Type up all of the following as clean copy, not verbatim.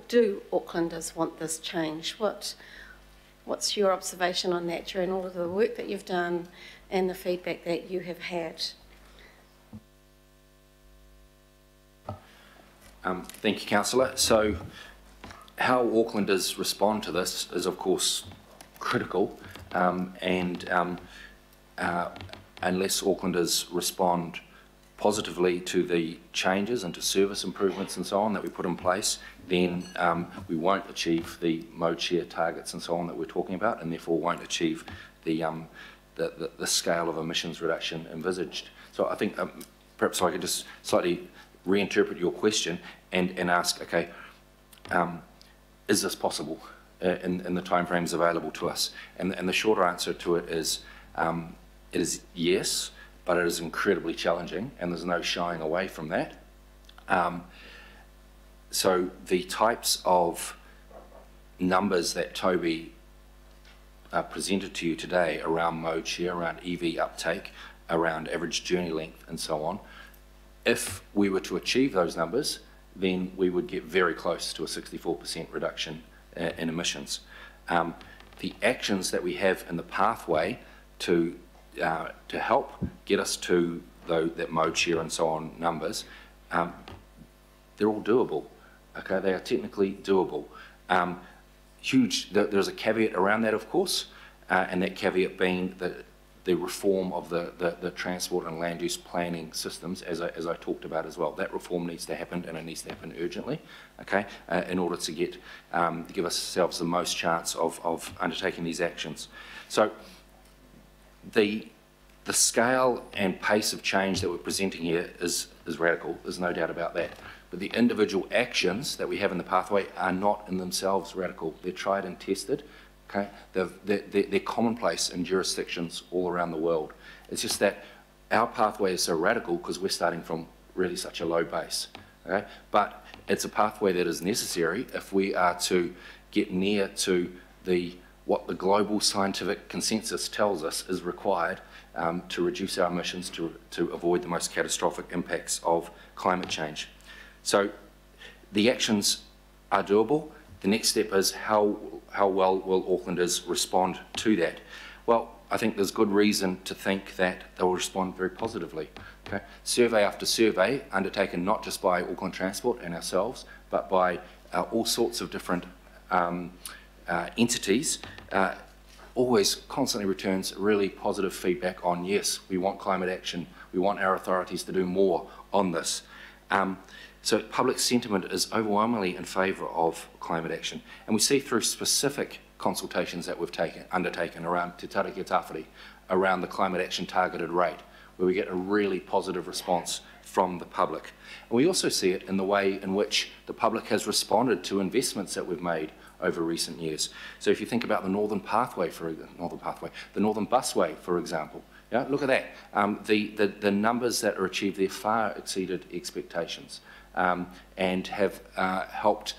do Aucklanders want this change? What's your observation on that during all of the work that you've done and the feedback that you have had? Thank you, Councillor. So how Aucklanders respond to this is, of course, critical, and unless Aucklanders respond positively to the changes and to service improvements and so on that we put in place, then we won't achieve the mode share targets and so on that we're talking about, and therefore won't achieve the scale of emissions reduction envisaged. So I think perhaps I could just slightly reinterpret your question and ask, okay, is this possible in the timeframes available to us? And the shorter answer to it is yes, but it is incredibly challenging, and there's no shying away from that. So the types of numbers that Toby presented to you today around mode share, around EV uptake, around average journey length and so on, if we were to achieve those numbers, then we would get very close to a 64% reduction in emissions. The actions that we have in the pathway to help get us to that mode share and so on numbers, they're all doable. Okay, they are technically doable. There's a caveat around that, of course, and that caveat being the reform of the transport and land use planning systems, as I talked about as well. That reform needs to happen, and it needs to happen urgently, okay, in order to give ourselves the most chance of undertaking these actions. So the scale and pace of change that we're presenting here is radical, there's no doubt about that. But the individual actions that we have in the pathway are not in themselves radical. They're tried and tested. Okay? They're commonplace in jurisdictions all around the world. It's just that our pathway is so radical because we're starting from really such a low base. Okay? But it's a pathway that is necessary if we are to get near to what the global scientific consensus tells us is required to reduce our emissions to avoid the most catastrophic impacts of climate change. So the actions are doable. The next step is how well will Aucklanders respond to that? Well, I think there's good reason to think that they will respond very positively. Okay? Survey after survey, undertaken not just by Auckland Transport and ourselves, but by all sorts of different entities, always constantly returns really positive feedback on, yes, we want climate action, we want our authorities to do more on this. So public sentiment is overwhelmingly in favour of climate action. And we see through specific consultations that we've undertaken around Te Tariki Tawhiri, around the climate action targeted rate, where we get a really positive response from the public. And we also see it in the way in which the public has responded to investments that we've made over recent years. So if you think about the Northern Pathway, the Northern Busway, for example, yeah, look at that. The numbers that are achieved there far exceeded expectations. And have helped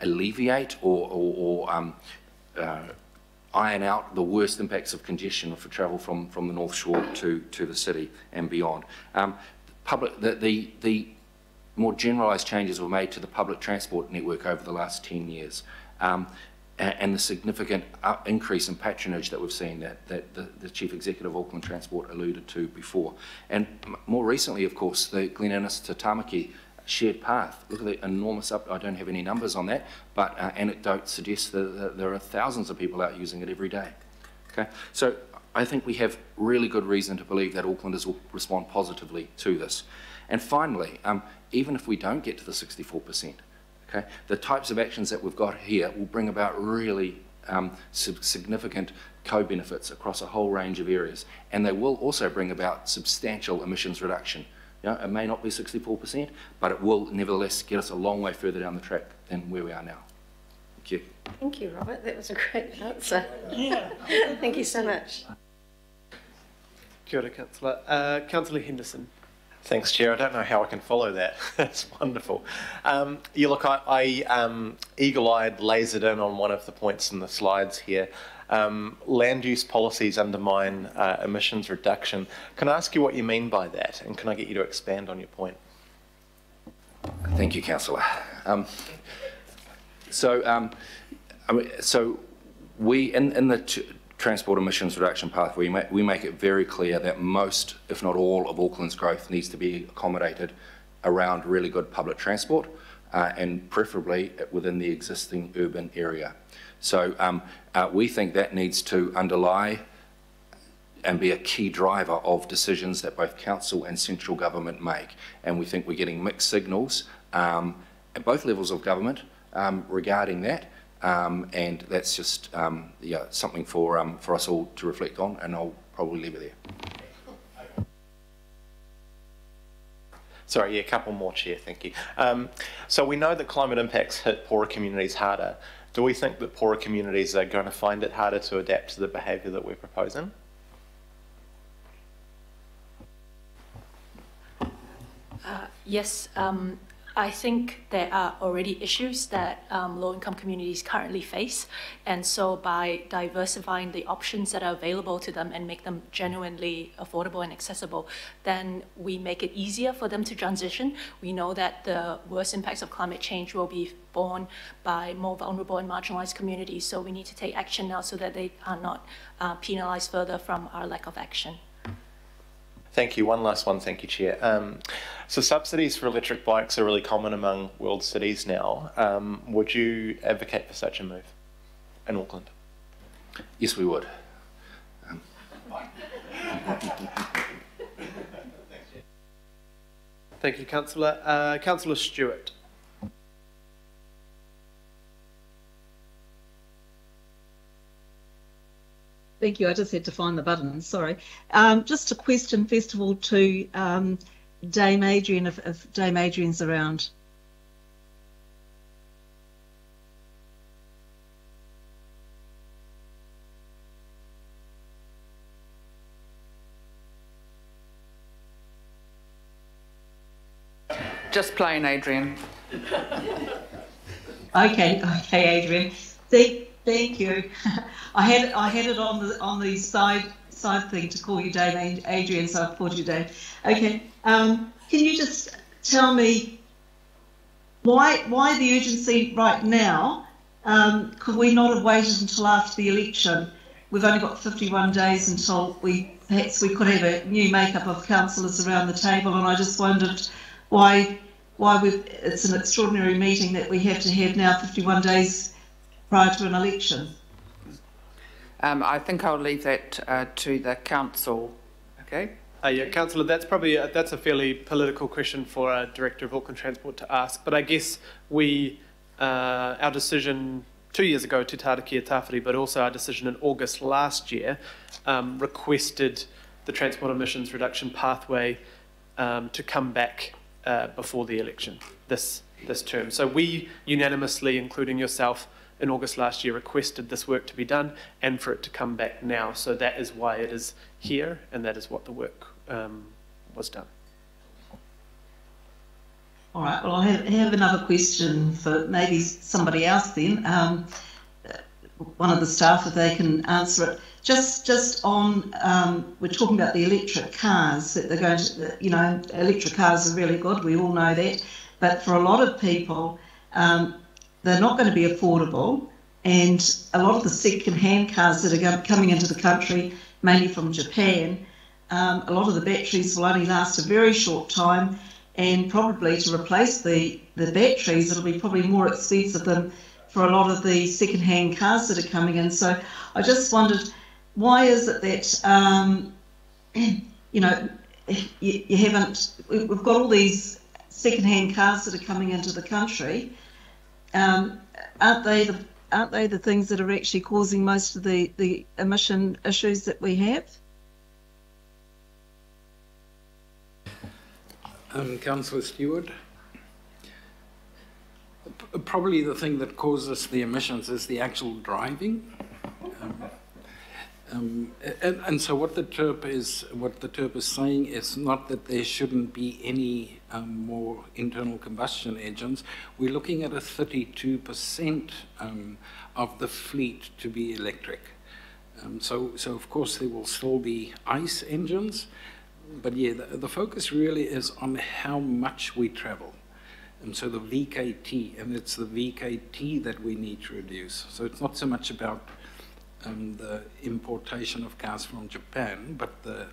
alleviate or iron out the worst impacts of congestion for travel from the North Shore to the city and beyond. The more generalised changes were made to the public transport network over the last 10 years. And the significant increase in patronage that we've seen that the Chief Executive of Auckland Transport alluded to before. And more recently, of course, the Glen Innes to Tamaki shared path. Look at the enormous I don't have any numbers on that, but anecdotes suggest that there are thousands of people out using it every day. Okay? So I think we have really good reason to believe that Aucklanders will respond positively to this. And finally, even if we don't get to the 64%, okay, the types of actions that we've got here will bring about really significant co-benefits across a whole range of areas, and they will also bring about substantial emissions reduction. You know, it may not be 64%, but it will nevertheless get us a long way further down the track than where we are now. Thank you. Thank you, Robert. That was a great answer. Yeah. Thank you so much. Kia ora, Councillor. Councillor Henderson. Thanks, Chair. I don't know how I can follow that. That's wonderful. Yeah, look, I eagle-eyed lasered in on one of the points in the slides here. Land use policies undermine emissions reduction. Can I ask you what you mean by that, and can I get you to expand on your point? Thank you, Councillor. So we, in the transport emissions reduction pathway, we make it very clear that most, if not all, of Auckland's growth needs to be accommodated around really good public transport, and preferably within the existing urban area. So we think that needs to underlie and be a key driver of decisions that both council and central government make. And we think we're getting mixed signals at both levels of government regarding that. And that's just yeah, something for us all to reflect on, and I'll probably leave it there. Sorry, yeah, a couple more, Chair, thank you. So we know that climate impacts hit poorer communities harder. Do we think that poorer communities are going to find it harder to adapt to the behaviour that we're proposing? Yes, I think there are already issues that low-income communities currently face, and so by diversifying the options that are available to them and make them genuinely affordable and accessible, then we make it easier for them to transition. We know that the worst impacts of climate change will be borne by more vulnerable and marginalized communities, so we need to take action now so that they are not penalized further from our lack of action. Thank you. One last one. Thank you, Chair. So subsidies for electric bikes are really common among world cities now. Would you advocate for such a move in Auckland? Yes, we would. Thank you, Councillor. Councillor Stewart. Thank you. I just had to find the button. Sorry. Just a question, first of all, to Dame Adrian, if Dame Adrian's around. Just plain Adrian. Okay, Adrian. Thank you. I had it on the side thing to call you Dame Adrian, so I called you Dame. Okay. Can you just tell me why the urgency right now? Could we not have waited until after the election? We've only got 51 days until perhaps we could have a new makeup of councillors around the table, and I just wondered why it's an extraordinary meeting that we have to have now 51 days prior to an election. I think I'll leave that to the council. Okay. Yeah, Councillor, that's a fairly political question for a Director of Auckland Transport to ask. But I guess our decision 2 years ago to Tātakia Tāwhiri, but also our decision in August last year, requested the transport emissions reduction pathway to come back before the election this term. So we unanimously, including yourself, in August last year requested this work to be done and for it to come back now. So that is why it is here, and that is what the work was done. All right, well, I have another question for maybe somebody else then. One of the staff, if they can answer it. Just on, we're talking about the electric cars, that they're going to, you know, electric cars are really good, we all know that. But for a lot of people, they're not going to be affordable, and a lot of the second-hand cars that are coming into the country, mainly from Japan, a lot of the batteries will only last a very short time, and probably to replace the batteries, it'll be probably more expensive than for a lot of the second-hand cars that are coming in. So I just wondered, why is it that, you know, you haven't, we've got all these second-hand cars that are coming into the country, aren't they the things that are actually causing most of the emission issues that we have? Councillor Stewart, probably the thing that causes the emissions is the actual driving. And so what the TERP is saying is not that there shouldn't be any more internal combustion engines. We're looking at a 32% of the fleet to be electric. So of course there will still be ICE engines, but yeah, the focus really is on how much we travel. And so the VKT, and it's the VKT that we need to reduce. So it's not so much about the importation of cars from Japan, but the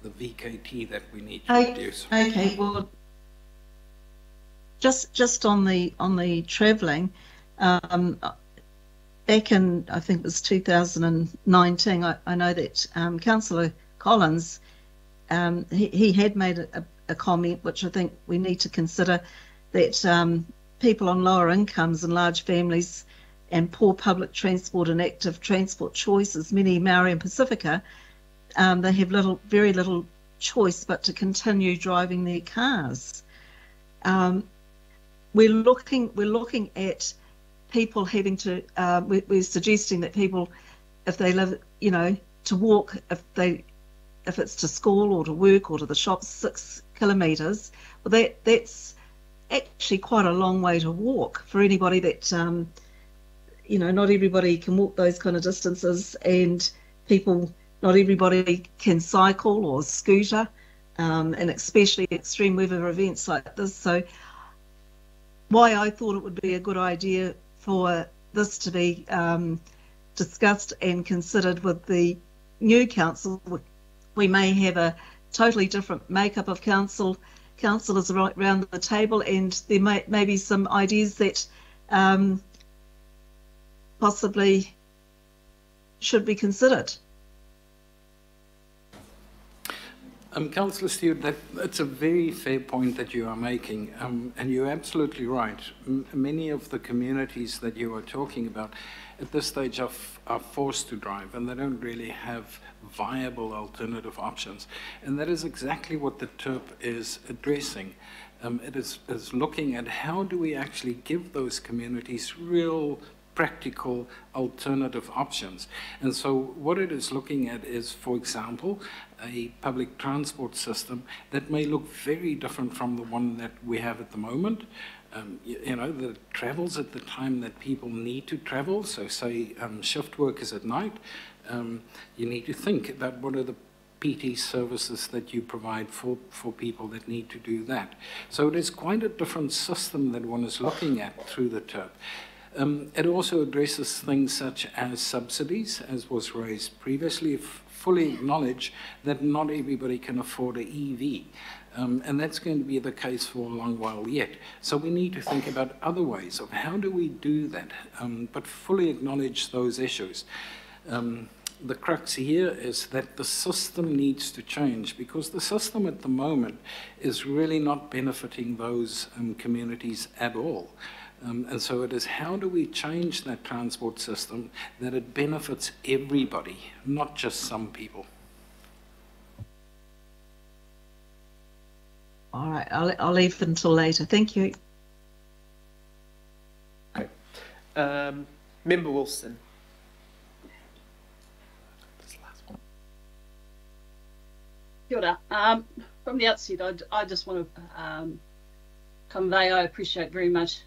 VKT that we need to reduce. Okay, well, just on the travelling, back in, I think it was 2019, I know that Councillor Collins, he had made a comment which I think we need to consider, that people on lower incomes and large families and poor public transport and active transport choices, many Maori and Pacifica, they have very little choice but to continue driving their cars. We're looking at people having to. We're suggesting that people, if they live, to walk, if it's to school or to work or to the shops 6 kilometres, well, that's actually quite a long way to walk for anybody that. Not everybody can walk those kind of distances, and not everybody can cycle or scooter, and especially extreme weather events like this. So why I thought it would be a good idea for this to be discussed and considered with the new council. We may have a totally different makeup of councillors right round the table, and there may be some ideas that possibly should be considered. Councillor Stewart, that's a very fair point that you are making, and you're absolutely right. Many of the communities that you are talking about at this stage are forced to drive, and they don't really have viable alternative options. And that is exactly what the TERP is addressing. It is looking at how do we actually give those communities real practical alternative options. And so what it is looking at is, for example, a public transport system that may look very different from the one that we have at the moment. That travels at the time that people need to travel. So say shift work is at night. You need to think about what are the PT services that you provide for people that need to do that. So it is quite a different system that one is looking at through the TERP. It also addresses things such as subsidies, as was raised previously, fully acknowledge that not everybody can afford an EV. And that's going to be the case for a long while yet. So we need to think about other ways of how do we do that, but fully acknowledge those issues. The crux here is that the system needs to change, because the system at the moment is really not benefiting those communities at all. And so it is, how do we change that transport system that it benefits everybody, not just some people? All right, I'll leave it until later. Thank you. Okay. Member Wilson. Kia ora. From the outset, I just want to convey I appreciate very much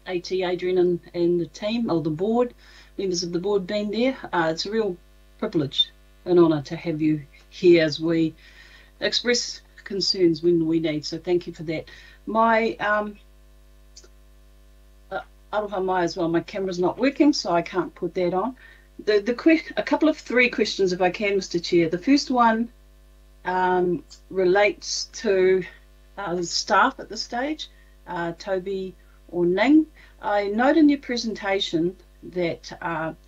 AT Adrian and the team, or the board, members of the board being there. It's a real privilege and honour to have you here as we express concerns when we need. So thank you for that. My aroha mai as well. My camera's not working, so I can't put that on. A couple of 3 questions, if I can, Mr. Chair. The first one relates to the staff at this stage, Toby or Ning. I note in your presentation that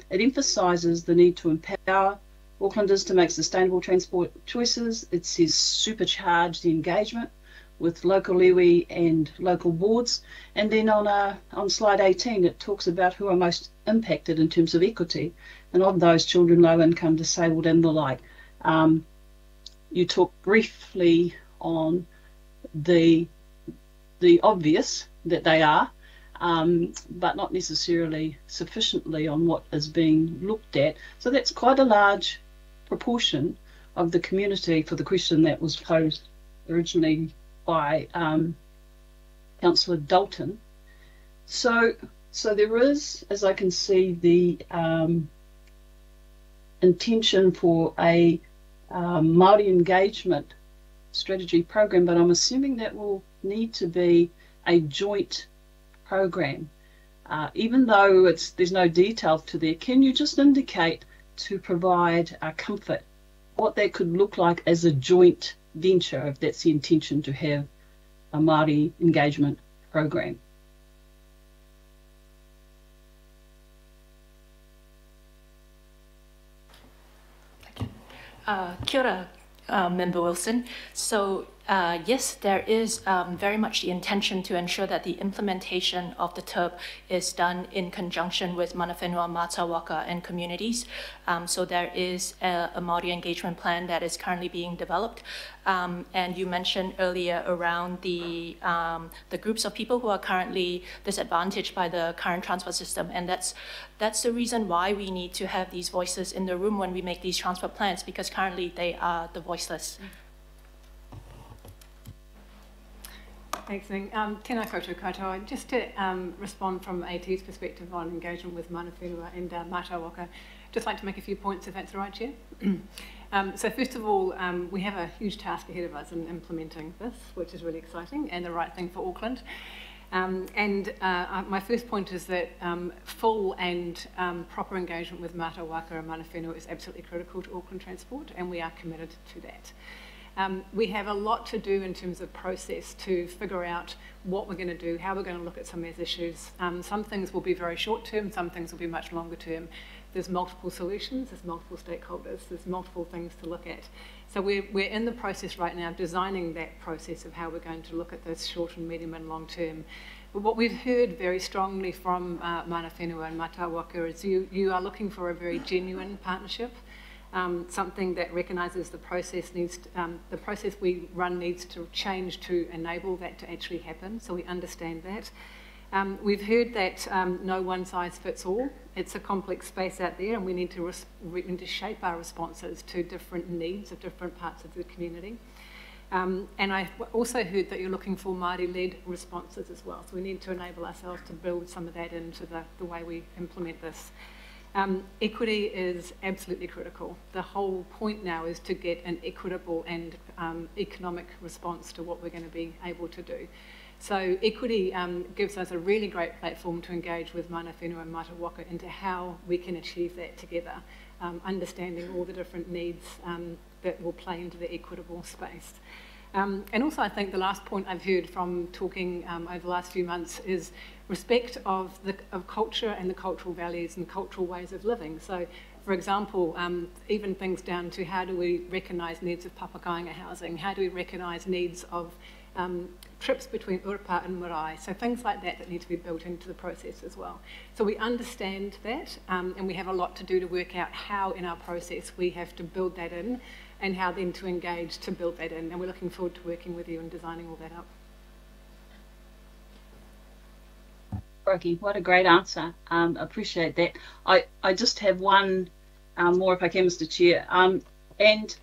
it emphasises the need to empower Aucklanders to make sustainable transport choices. It says supercharge the engagement with local iwi and local boards. And then on slide 18, it talks about who are most impacted in terms of equity, and of those, children, low income, disabled and the like. You talk briefly on the obvious that they are, but not necessarily sufficiently on what is being looked at. So that's quite a large proportion of the community for the question that was posed originally by Councillor Dalton. So there is, as I can see, the intention for a Māori engagement strategy program, but I'm assuming that will need to be a joint program? Even though there's no detail to there, can you just indicate to provide comfort what that could look like as a joint venture, if that's the intention to have a Māori engagement program? Kia ora, Member Wilson. So yes, there is very much the intention to ensure that the implementation of the TERP is done in conjunction with mana whenua, mātai waka and communities. So there is a Māori engagement plan that is currently being developed. And you mentioned earlier around the groups of people who are currently disadvantaged by the current transport system. And that's the reason why we need to have these voices in the room when we make these transport plans, because currently they are the voiceless. Thanks, Ning. Tēnā koutou katoa. Just to respond from AT's perspective on engagement with mana whenua and mātai waka, just like to make a few points, if that's all right, Chair. So first of all, we have a huge task ahead of us in implementing this, which is really exciting and the right thing for Auckland. My first point is that full and proper engagement with mātai waka and mana whenua is absolutely critical to Auckland Transport, and we are committed to that. We have a lot to do in terms of process to figure out what we're going to do, how we're going to look at some of these issues. Some things will be very short term, some things will be much longer term. There's multiple solutions, there's multiple stakeholders, there's multiple things to look at. So we're in the process right now of designing that process of how we're going to look at this short and medium and long term. But what we've heard very strongly from mana whenua and mātai waka is you are looking for a very genuine partnership. Something that recognises the process the process we run needs to change to enable that to actually happen, so we understand that. We've heard that no one size fits all. It's a complex space out there, and we need to shape our responses to different needs of different parts of the community. And I also heard that you're looking for Māori-led responses as well, so we need to enable ourselves to build some of that into the way we implement this. Equity is absolutely critical. The whole point now is to get an equitable and economic response to what we're going to be able to do. So equity gives us a really great platform to engage with mana whenua and mātai waka into how we can achieve that together, understanding all the different needs that will play into the equitable space. And also I think the last point I've heard from talking over the last few months is respect of culture and the cultural values and cultural ways of living. So, for example, even things down to how do we recognise needs of papakainga housing, how do we recognise needs of trips between Urapa and Marae, so things like that need to be built into the process as well. So we understand that, and we have a lot to do to work out how in our process we have to build that in, and how then to engage to build that in, and we're looking forward to working with you and designing all that up. Rocky, what a great answer. Appreciate that. I just have one more, if I can, Mr. Chair, and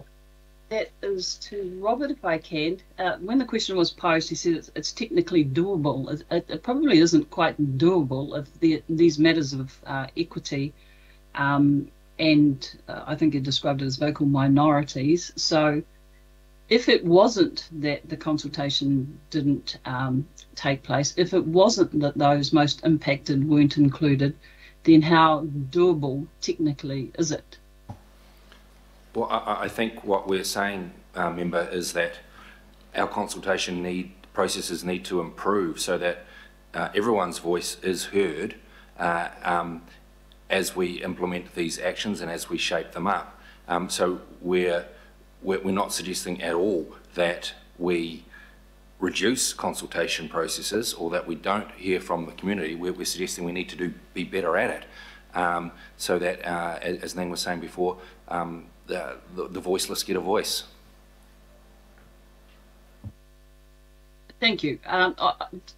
that is to Robert, if I can. When the question was posed, he said it's technically doable. It probably isn't quite doable if these matters of equity, and I think he described it as vocal minorities. So if it wasn't that the consultation didn't take place, if it wasn't that those most impacted weren't included, then how doable technically is it? Well, I think what we're saying, Member, is that our consultation processes need to improve so that everyone's voice is heard as we implement these actions and as we shape them up. So we're not suggesting at all that we reduce consultation processes or that we don't hear from the community. We're suggesting we need to be better at it, so that, as Ning was saying before, the voiceless get a voice. Thank you.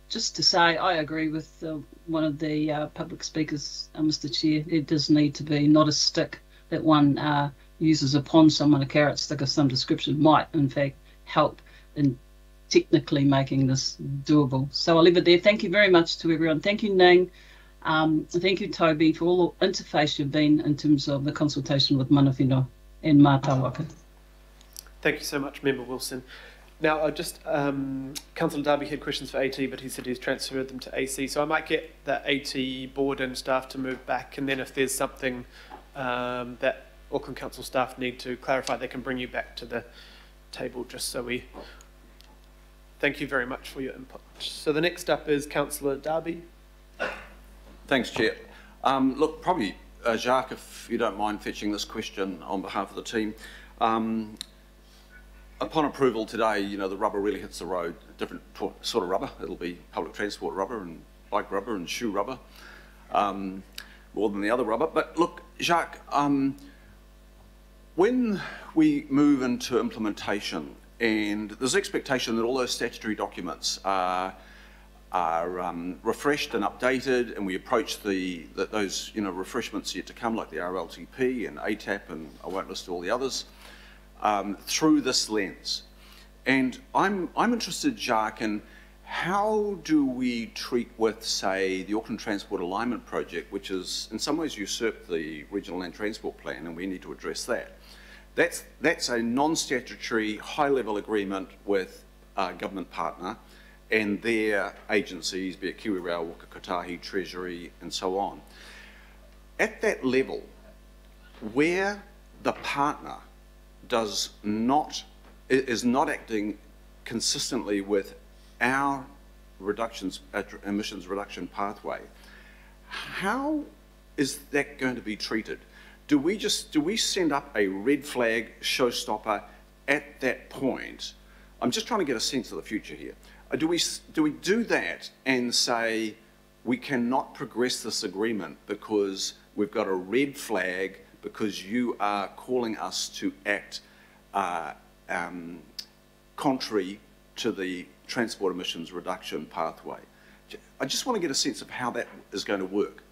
Just to say, I agree with one of the public speakers, Mr. Chair. There does need to be not a stick that one uses upon someone. A carrot stick of some description might, in fact, help in technically making this doable. So I'll leave it there. Thank you very much to everyone. Thank you, Ning. Thank you, Toby, for all the interface you've been in terms of the consultation with mana whenua and mātai waka. Thank you so much, Member Wilson. Now, Councillor Darby had questions for AT, but he said he's transferred them to AC. So I might get the AT board and staff to move back, and then if there's something that Auckland Council staff need to clarify, they can bring you back to the table, just so we... Thank you very much for your input. So the next up is Councillor Darby. Thanks, Chair. Look, probably, Jacques, if you don't mind fetching this question on behalf of the team. Upon approval today, you know, the rubber really hits the road, different sort of rubber. It'll be public transport rubber and bike rubber and shoe rubber, more than the other rubber. But look, Jacques, when we move into implementation, and there's expectation that all those statutory documents are refreshed and updated, and we approach those refreshments yet to come, like the RLTP and ATAP, and I won't list all the others, through this lens. And I'm interested, Jacques, in how do we treat with, say, the Auckland Transport Alignment Project, which is in some ways usurped the Regional Land Transport Plan, and we need to address that. That's a non-statutory, high-level agreement with a government partner and their agencies, be it Kiwi Rail, Waka Kotahi, Treasury, and so on. At that level, where the partner is not acting consistently with our emissions reduction pathway, how is that going to be treated? Do we send up a red flag showstopper at that point? I'm just trying to get a sense of the future here. Do we do that and say we cannot progress this agreement because we've got a red flag because you are calling us to act contrary to the transport emissions reduction pathway? I just want to get a sense of how that is going to work.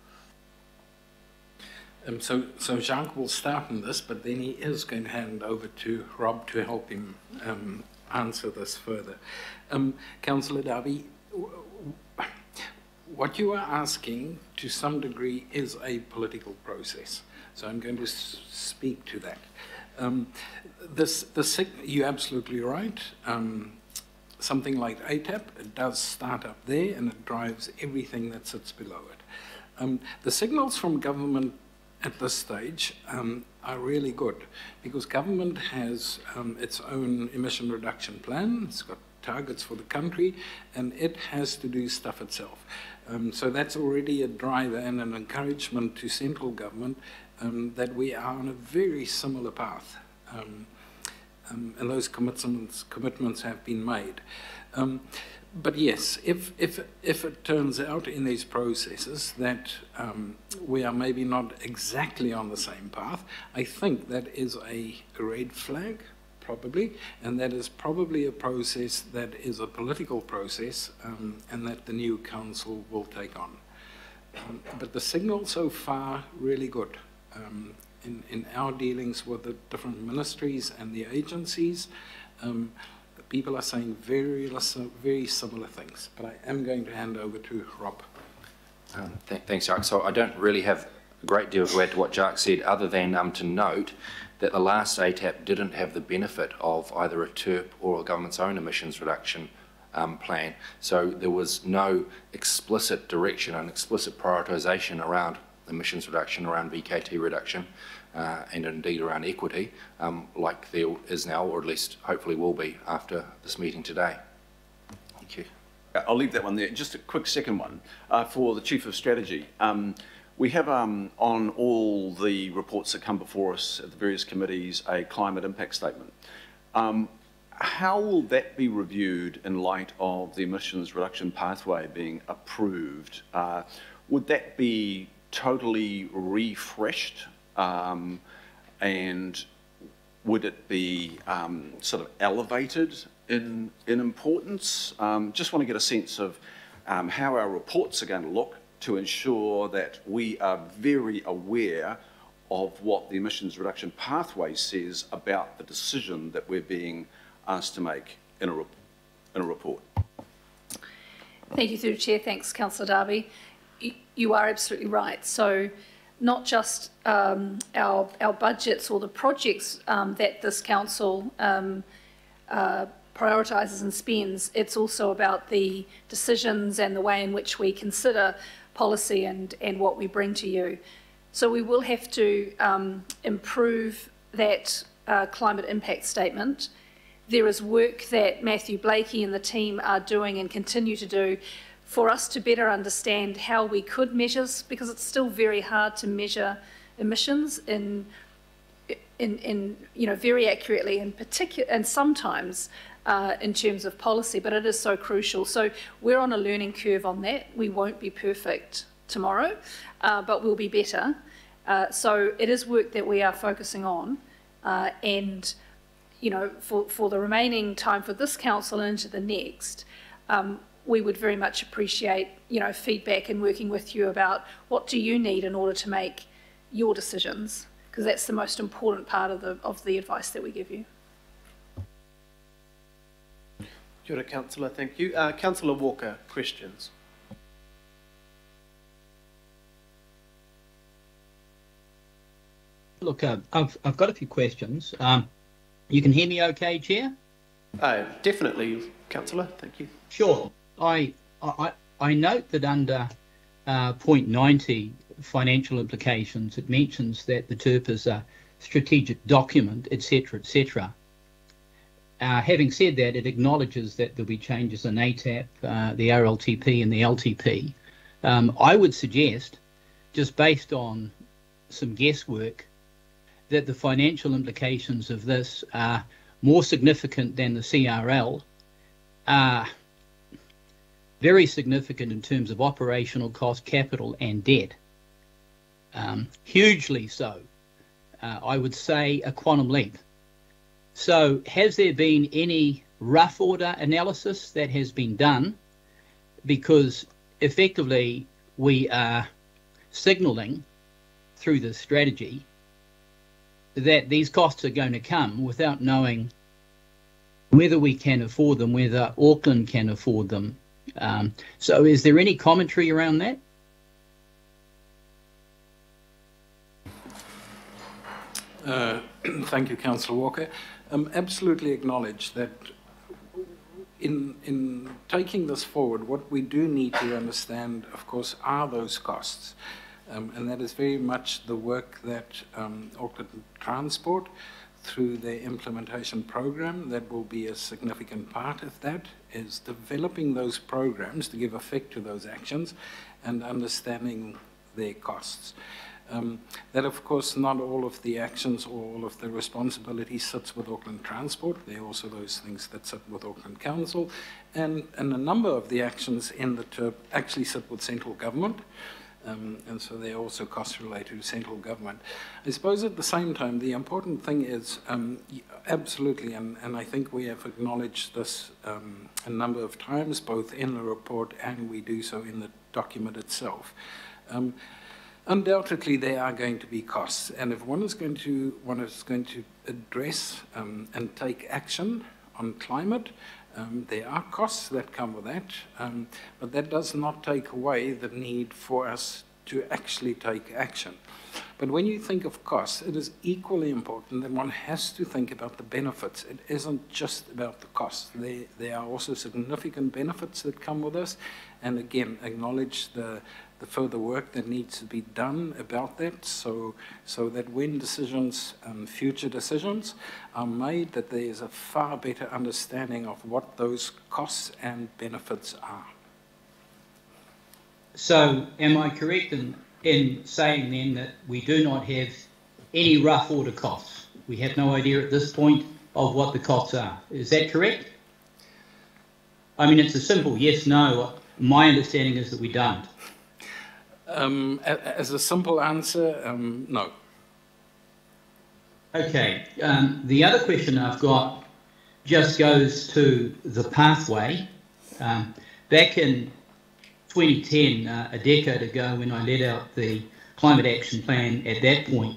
So Jacques will start on this, but then he is going to hand over to Rob to help him answer this further. Councillor Darby, what you are asking to some degree is a political process. So I'm going to speak to that. You're absolutely right. Something like ATAP, it does start up there and it drives everything that sits below it. The signals from government at this stage are really good because government has its own emission reduction plan. It's got targets for the country and it has to do stuff itself. So that's already a driver and an encouragement to central government that we are on a very similar path. And those commitments have been made. But yes, if it turns out in these processes that we are maybe not exactly on the same path, I think that is a red flag, probably, and that is probably a process that is a political process and that the new council will take on. But the signal so far, really good. In our dealings with the different ministries and the agencies, people are saying very similar things. But I am going to hand over to Rob. Thanks, Jacques. So I don't really have a great deal to add to what Jacques said, other than to note that the last ATAP didn't have the benefit of either a TERP or a government's own emissions reduction plan. So there was no explicit direction and explicit prioritisation around emissions reduction, around VKT reduction, and indeed around equity, like there is now, or at least hopefully will be after this meeting today. Thank you. I'll leave that one there. Just a quick second one for the Chief of Strategy. We have on all the reports that come before us at the various committees a climate impact statement. How will that be reviewed in light of the emissions reduction pathway being approved? Would that be totally refreshed, and would it be sort of elevated in importance? Just want to get a sense of how our reports are going to look to ensure that we are very aware of what the emissions reduction pathway says about the decision that we're being asked to make in a report. Thank you, through the Chair. Thanks, Councillor Darby. You are absolutely right. So not just our budgets or the projects that this council prioritises and spends. It's also about the decisions and the way in which we consider policy and what we bring to you. So we will have to improve that climate impact statement. There is work that Matthew Blakey and the team are doing and continue to do for us to better understand how we could measure, because it's still very hard to measure emissions in very accurately, and sometimes in terms of policy, but it is so crucial. So we're on a learning curve on that. We won't be perfect tomorrow, but we'll be better. So it is work that we are focusing on, and for the remaining time for this council and into the next, we would very much appreciate feedback and working with you about what do you need in order to make your decisions, because that's the most important part of the advice that we give you. Kia ora, Councillor, thank you. Councillor Walker, questions? Look, I've got a few questions. You can hear me okay, Chair? Definitely, Councillor, thank you. Sure. I note that under point 90, financial implications, it mentions that the TERP is a strategic document, etc., etc. Having said that, it acknowledges that there'll be changes in ATAP, the RLTP and the LTP. I would suggest, just based on some guesswork, that the financial implications of this are more significant than the CRL, are very significant in terms of operational cost, capital and debt. Hugely so. I would say a quantum leap. So has there been any rough order analysis that has been done? Because effectively we are signalling through this strategy that these costs are going to come without knowing whether we can afford them, whether Auckland can afford them. So is there any commentary around that? Thank you, Councillor Walker. Absolutely acknowledge that in taking this forward, what we do need to understand, of course, are those costs. And that is very much the work that Auckland Transport, through their implementation program, that will be a significant part of that, is developing those programs to give effect to those actions and understanding their costs. That, of course, not all of the actions or all of the responsibility sits with Auckland Transport. There are also those things that sit with Auckland Council, and a number of the actions in the TERP actually sit with central government. And so there are also costs related to central government. I suppose at the same time, the important thing is, absolutely, and I think we have acknowledged this a number of times, both in the report and we do so in the document itself. Undoubtedly, there are going to be costs, and if one is going to address and take action on climate, there are costs that come with that, but that does not take away the need for us to actually take action. But when you think of costs, it is equally important that one has to think about the benefits. It isn't just about the costs. There are also significant benefits that come with this, and again, acknowledge the further work that needs to be done about that, so that when decisions, future decisions, are made, that there is a far better understanding of what those costs and benefits are. So am I correct in saying then that we do not have any rough order costs? We have no idea at this point of what the costs are. Is that correct? I mean, it's a simple yes, no. My understanding is that we don't. As a simple answer, no. Okay. The other question I've got just goes to the pathway. Back in 2010, a decade ago, when I led out the climate action plan at that point,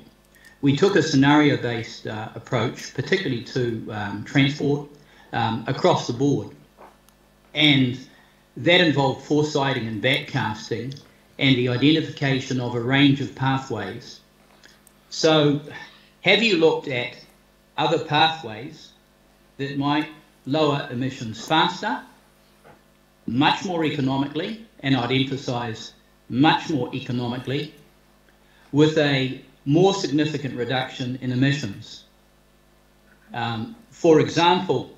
we took a scenario-based approach, particularly to transport across the board. And that involved foresighting and backcasting and the identification of a range of pathways. So have you looked at other pathways that might lower emissions faster, much more economically, and I'd emphasise much more economically, with a more significant reduction in emissions. For example,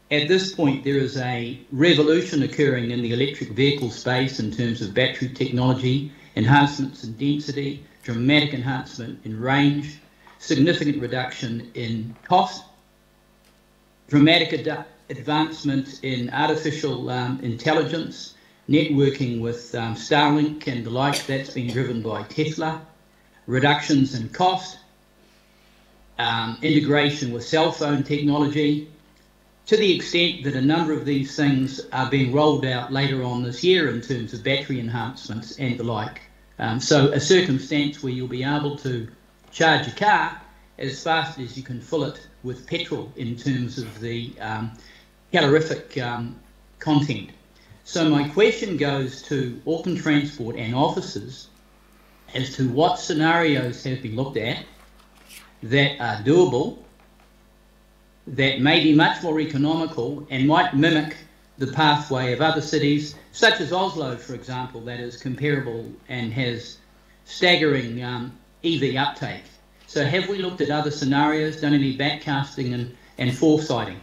at this point there is a revolution occurring in the electric vehicle space in terms of battery technology, enhancements in density, dramatic enhancement in range, significant reduction in cost, dramatic advancement in artificial intelligence, networking with Starlink and the like, that's been driven by Tesla, reductions in cost, integration with cell phone technology, to the extent that a number of these things are being rolled out later on this year in terms of battery enhancements and the like. So a circumstance where you'll be able to charge a car as fast as you can fill it with petrol in terms of the calorific content. So my question goes to Auckland Transport and officers as to what scenarios have been looked at that are doable, that may be much more economical and might mimic the pathway of other cities, such as Oslo, for example, that is comparable and has staggering EV uptake. So have we looked at other scenarios, done any backcasting and foresighting?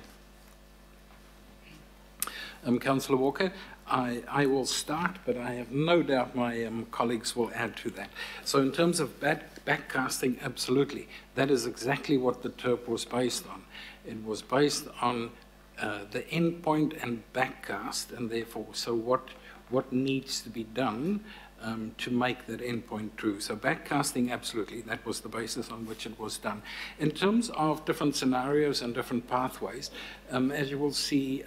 Councillor Walker, I will start, but I have no doubt my colleagues will add to that. So in terms of backcasting, absolutely. That is exactly what the TERP was based on. It was based on the endpoint and backcast, and therefore, so what needs to be done to make that endpoint true. So backcasting, absolutely, that was the basis on which it was done. In terms of different scenarios and different pathways, as you will see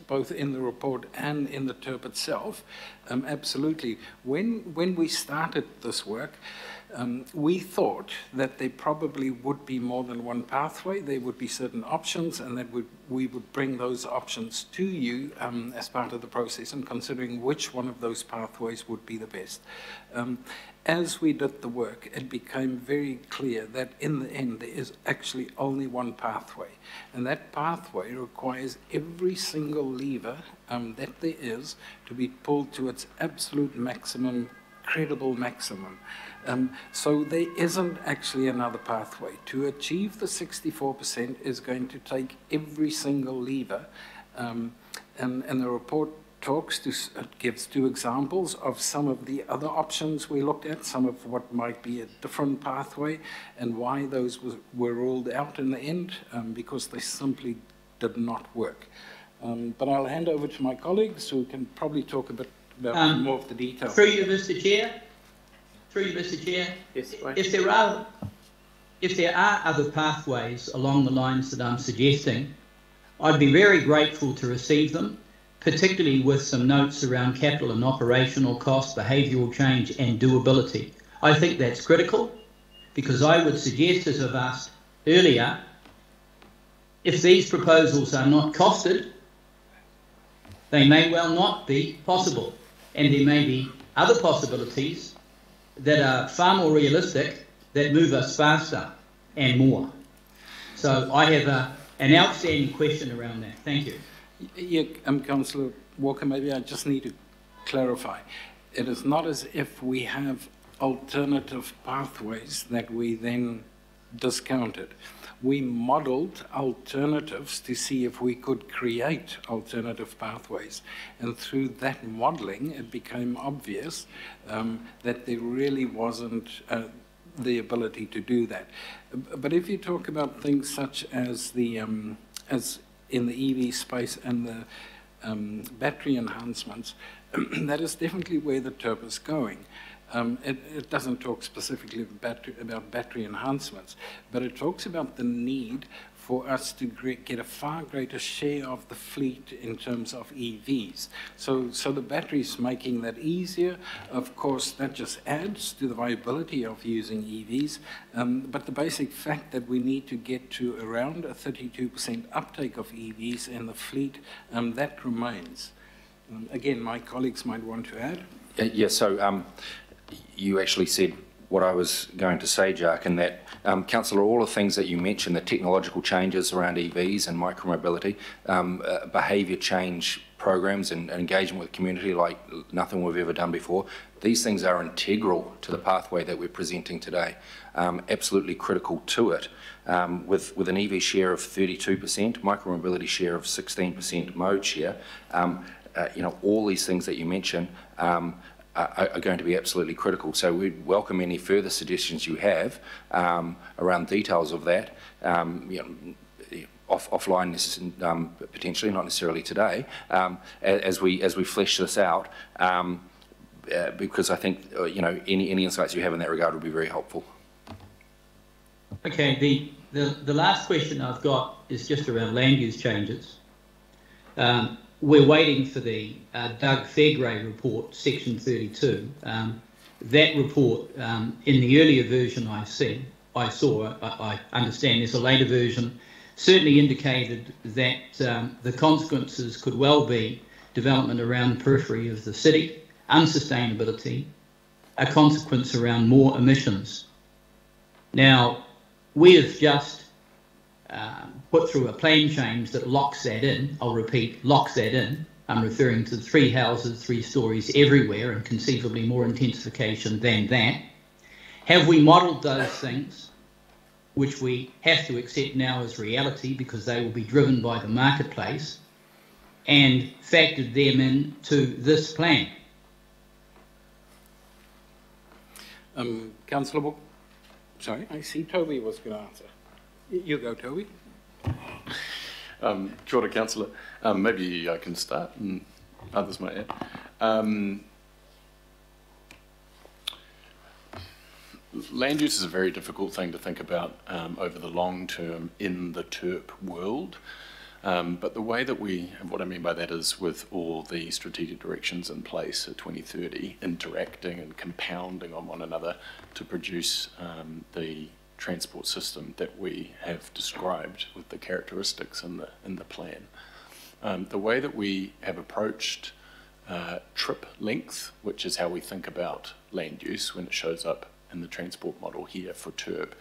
both in the report and in the TERP itself, absolutely. When we started this work, we thought that there probably would be more than one pathway. There would be certain options, and that we would bring those options to you as part of the process, and considering which one of those pathways would be the best. As we did the work, it became very clear that in the end there is actually only one pathway, and that pathway requires every single lever that there is to be pulled to its absolute maximum, credible maximum. So there isn't actually another pathway. To achieve the 64% is going to take every single lever, and the report gives two examples of some of the other options we looked at, some of what might be a different pathway, and why those were ruled out in the end, because they simply did not work. But I'll hand over to my colleagues who can probably talk a bit about more of the detail. Through you, Mr. Chair. Yes, if there are other pathways along the lines that I'm suggesting, I'd be very grateful to receive them, particularly with some notes around capital and operational costs, behavioural change and doability. I think that's critical, because I would suggest, as I've asked earlier, if these proposals are not costed, they may well not be possible, and there may be other possibilities that are far more realistic, that move us faster and more. So I have an outstanding question around that. Thank you. Yeah, Councillor Walker, maybe I just need to clarify. It is not as if we have alternative pathways that we then discounted. We modelled alternatives to see if we could create alternative pathways. And through that modelling, it became obvious that there really wasn't the ability to do that. But if you talk about things such as as in the EV space and the battery enhancements, that is definitely where the TERP is going. It doesn't talk specifically about battery enhancements, but it talks about the need for us to get a far greater share of the fleet in terms of EVs. So the batteries making that easier, of course, that just adds to the viability of using EVs, but the basic fact that we need to get to around a 32% uptake of EVs in the fleet, that remains. Again, my colleagues might want to add. Yeah, so you actually said what I was going to say, Jack, and that, Councillor, all the things that you mentioned, the technological changes around EVs and micromobility, behaviour change programs and engagement with the community like nothing we've ever done before, these things are integral to the pathway that we're presenting today, absolutely critical to it. With an EV share of 32%, micromobility share of 16%, mode share, you know, all these things that you mentioned are going to be absolutely critical. So we'd welcome any further suggestions you have around details of that, you know, offline, potentially, not necessarily today, as we flesh this out, because I think you know, any insights you have in that regard would be very helpful. Okay, the last question I've got is just around land use changes. We're waiting for the Doug Fairgrave report, section 32. That report, in the earlier version I saw, I understand there's a later version, certainly indicated that the consequences could well be development around the periphery of the city, unsustainability, a consequence around more emissions. Now, we have just put through a plan change that locks that in. I'll repeat, locks that in. I'm referring to 3 houses, 3 stories everywhere, and conceivably more intensification than that. Have we modelled those things, which we have to accept now as reality because they will be driven by the marketplace, and factored them into this plan? Councillor Book. Sorry, I see Toby was going to answer. You go, Toby. Kia ora, Councillor. Maybe I can start and others might add. Land use is a very difficult thing to think about over the long term in the TERP world. But the way that what I mean by that is with all the strategic directions in place at 2030, interacting and compounding on one another to produce the transport system that we have described with the characteristics in the plan. The way that we have approached trip length, which is how we think about land use when it shows up in the transport model here for TERP,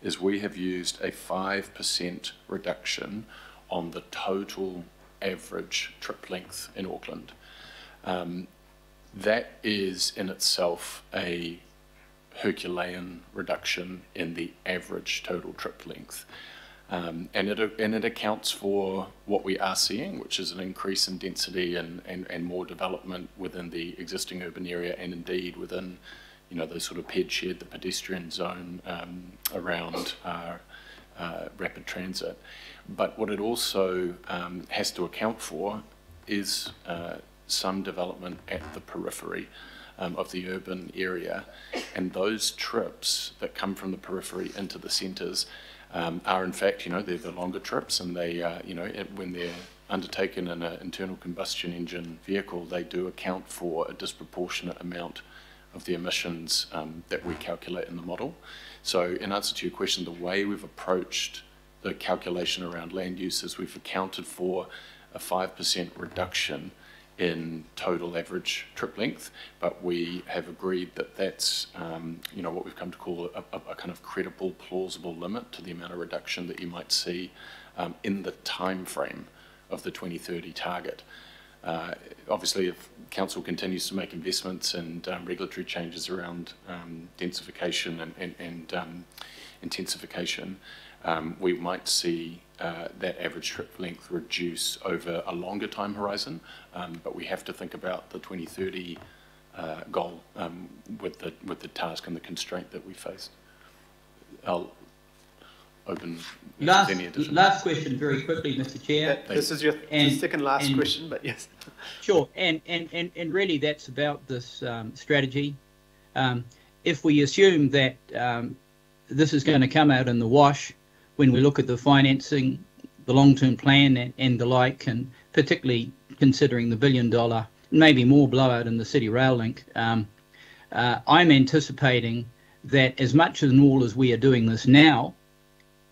is we have used a 5% reduction on the total average trip length in Auckland. That is in itself a Herculean reduction in the average total trip length. And it accounts for what we are seeing, which is an increase in density and more development within the existing urban area, and indeed within, you know, the sort of ped shed, the pedestrian zone around rapid transit. But what it also has to account for is some development at the periphery of the urban area, and those trips that come from the periphery into the centres are in fact, you know, they're the longer trips, and they, you know, when they're undertaken in an internal combustion engine vehicle, they do account for a disproportionate amount of the emissions that we calculate in the model. So in answer to your question, the way we've approached the calculation around land use is we've accounted for a 5% reduction in total average trip length, but we have agreed that that's, you know, what we've come to call a kind of credible, plausible limit to the amount of reduction that you might see in the time frame of the 2030 target. Obviously, if Council continues to make investments and regulatory changes around densification and intensification, we might see that average trip length reduce over a longer time horizon, but we have to think about the 2030 goal with the task and the constraint that we face. I'll open last question very quickly, Mr. Chair. This is your second last question, but yes. Sure, and really that's about this strategy. If we assume that this is going to come out in the wash when we look at the financing, the long-term plan and the like, and particularly considering the $1 billion, maybe more blowout in the City Rail Link, I'm anticipating that as much and all as we are doing this now,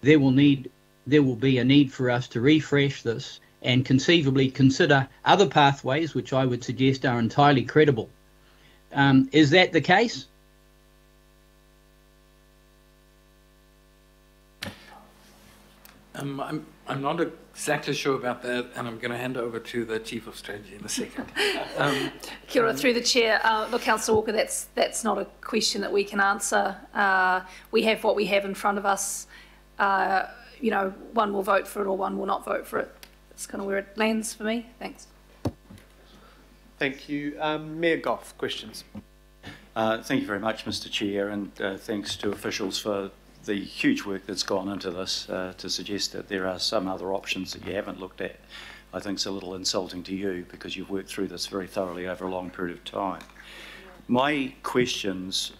there will be a need for us to refresh this and conceivably consider other pathways, which I would suggest are entirely credible. Is that the case? I'm not exactly sure about that, and I'm going to hand over to the Chief of Strategy in a second. Kia ora, through the chair. Look, Councillor Walker, that's not a question that we can answer. We have what we have in front of us. You know, one will vote for it or one will not vote for it. That's kind of where it lands for me. Thanks. Thank you. Mayor Goff, questions. Thank you very much, Mr. Chair, and thanks to officials for the huge work that's gone into this to suggest that there are some other options that you haven't looked at. I think it's a little insulting to you because you've worked through this very thoroughly over a long period of time. My questions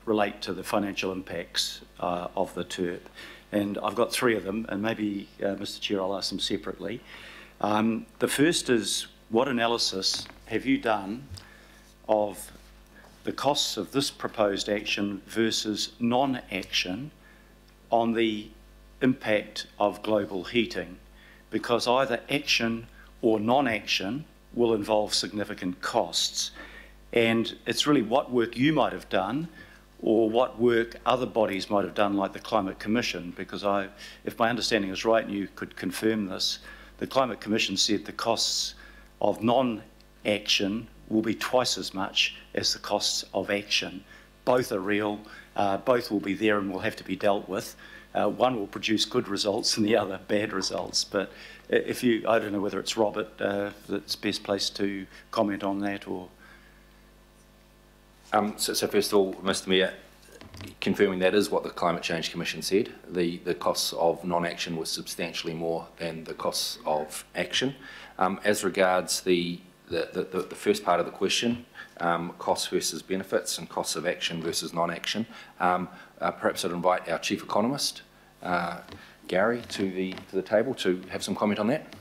relate to the financial impacts of the TERP, and I've got three of them, and maybe, Mr. Chair, I'll ask them separately. The first is, what analysis have you done of the costs of this proposed action versus non-action on the impact of global heating? Because either action or non-action will involve significant costs. And it's really what work you might have done or what work other bodies might have done, like the Climate Commission, because if my understanding is right, and you could confirm this, the Climate Commission said the costs of non-action will be twice as much as the costs of action. Both are real, both will be there and will have to be dealt with. One will produce good results and the other bad results. But if you, I don't know whether it's Robert that's best placed to comment on that, or... So first of all, Mr. Mayor, confirming that is what the Climate Change Commission said. The costs of non-action were substantially more than the costs of action. As regards the first part of the question, costs versus benefits and costs of action versus non-action, perhaps I'd invite our Chief Economist, Gary, to the table to have some comment on that.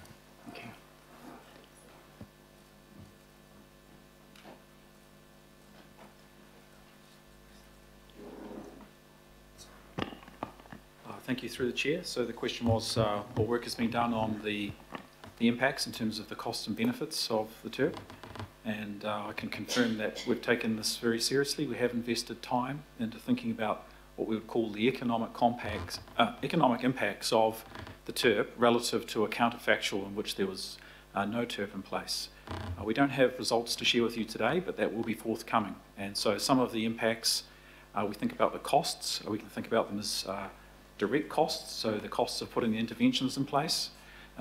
Thank you, through the chair. So the question was, what work has been done on the impacts in terms of the costs and benefits of the TERP? And I can confirm that we've taken this very seriously. We have invested time into thinking about what we would call the economic impacts of the TERP relative to a counterfactual in which there was no TERP in place. We don't have results to share with you today, but that will be forthcoming. And so some of the impacts, we think about the costs. We can think about them as direct costs, so the costs of putting the interventions in place.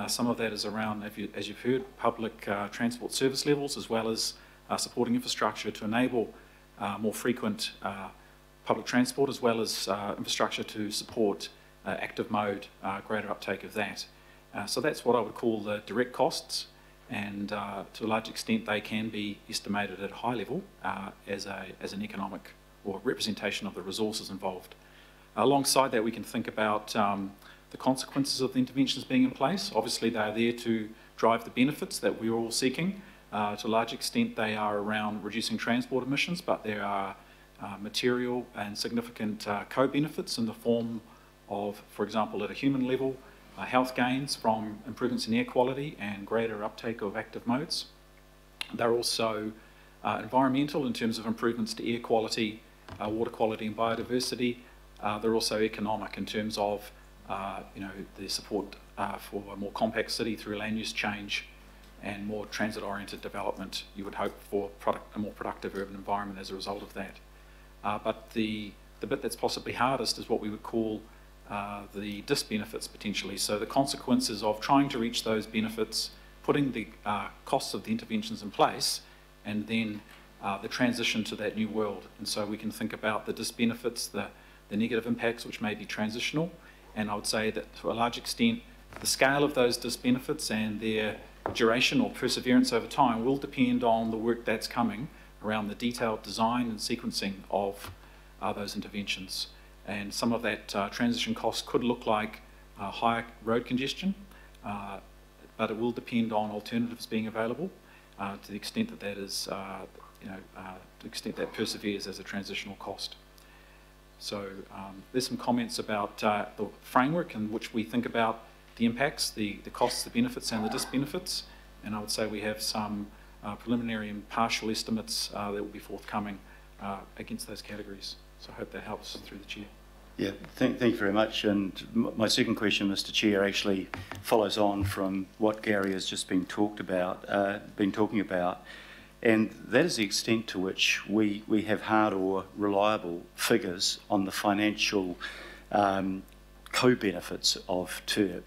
Some of that is around, as you've heard, public transport service levels, as well as supporting infrastructure to enable more frequent public transport, as well as infrastructure to support active mode, greater uptake of that. So that's what I would call the direct costs, and to a large extent they can be estimated at a high level as an economic or representation of the resources involved. Alongside that, we can think about the consequences of the interventions being in place. Obviously, they are there to drive the benefits that we're all seeking. To a large extent, they are around reducing transport emissions, but there are material and significant co-benefits in the form of, for example, at a human level, health gains from improvements in air quality and greater uptake of active modes. They're also environmental in terms of improvements to air quality, water quality and biodiversity. They're also economic in terms of the support for a more compact city through land use change and more transit-oriented development. You would hope for a more productive urban environment as a result of that. But the bit that's possibly hardest is what we would call the disbenefits potentially. So the consequences of trying to reach those benefits, putting the costs of the interventions in place, and then the transition to that new world. And so we can think about the disbenefits, the negative impacts, which may be transitional, and I would say that to a large extent the scale of those disbenefits and their duration or perseverance over time will depend on the work that's coming around the detailed design and sequencing of those interventions. And some of that transition cost could look like higher road congestion, but it will depend on alternatives being available to the extent that that is, to the extent that perseveres as a transitional cost. So there's some comments about the framework in which we think about the impacts, the costs, the benefits and the disbenefits, and I would say we have some preliminary and partial estimates that will be forthcoming against those categories. So I hope that helps through the chair. Yeah, thank you very much. And my second question, Mr. Chair, actually follows on from what Gary has just been talking about, and that is the extent to which we have hard or reliable figures on the financial co-benefits of TERP.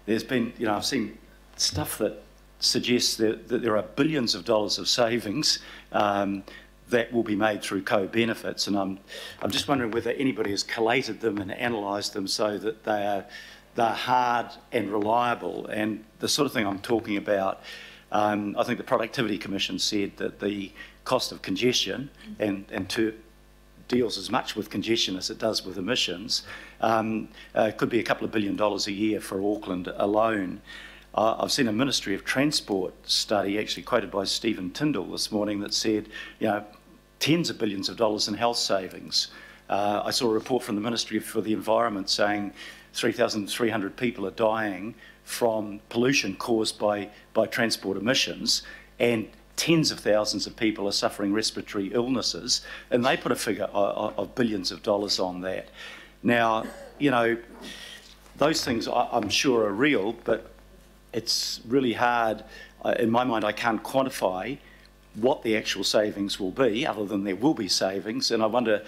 There's been, I've seen stuff that suggests that there are billions of dollars of savings that will be made through co-benefits, and I'm just wondering whether anybody has collated them and analysed them so that they're hard and reliable. And the sort of thing I'm talking about, I think the Productivity Commission said that the cost of congestion, and TERP deals as much with congestion as it does with emissions, could be a couple of $1 billion a year for Auckland alone. I've seen a Ministry of Transport study, actually quoted by Stephen Tyndall this morning, that said, tens of billions of dollars in health savings. I saw a report from the Ministry for the Environment saying 3,300 people are dying from pollution caused by transport emissions, and tens of thousands of people are suffering respiratory illnesses, and they put a figure of billions of dollars on that. Now, those things I'm sure are real, but it's really hard. In my mind, I can't quantify what the actual savings will be, other than there will be savings. And I wonder,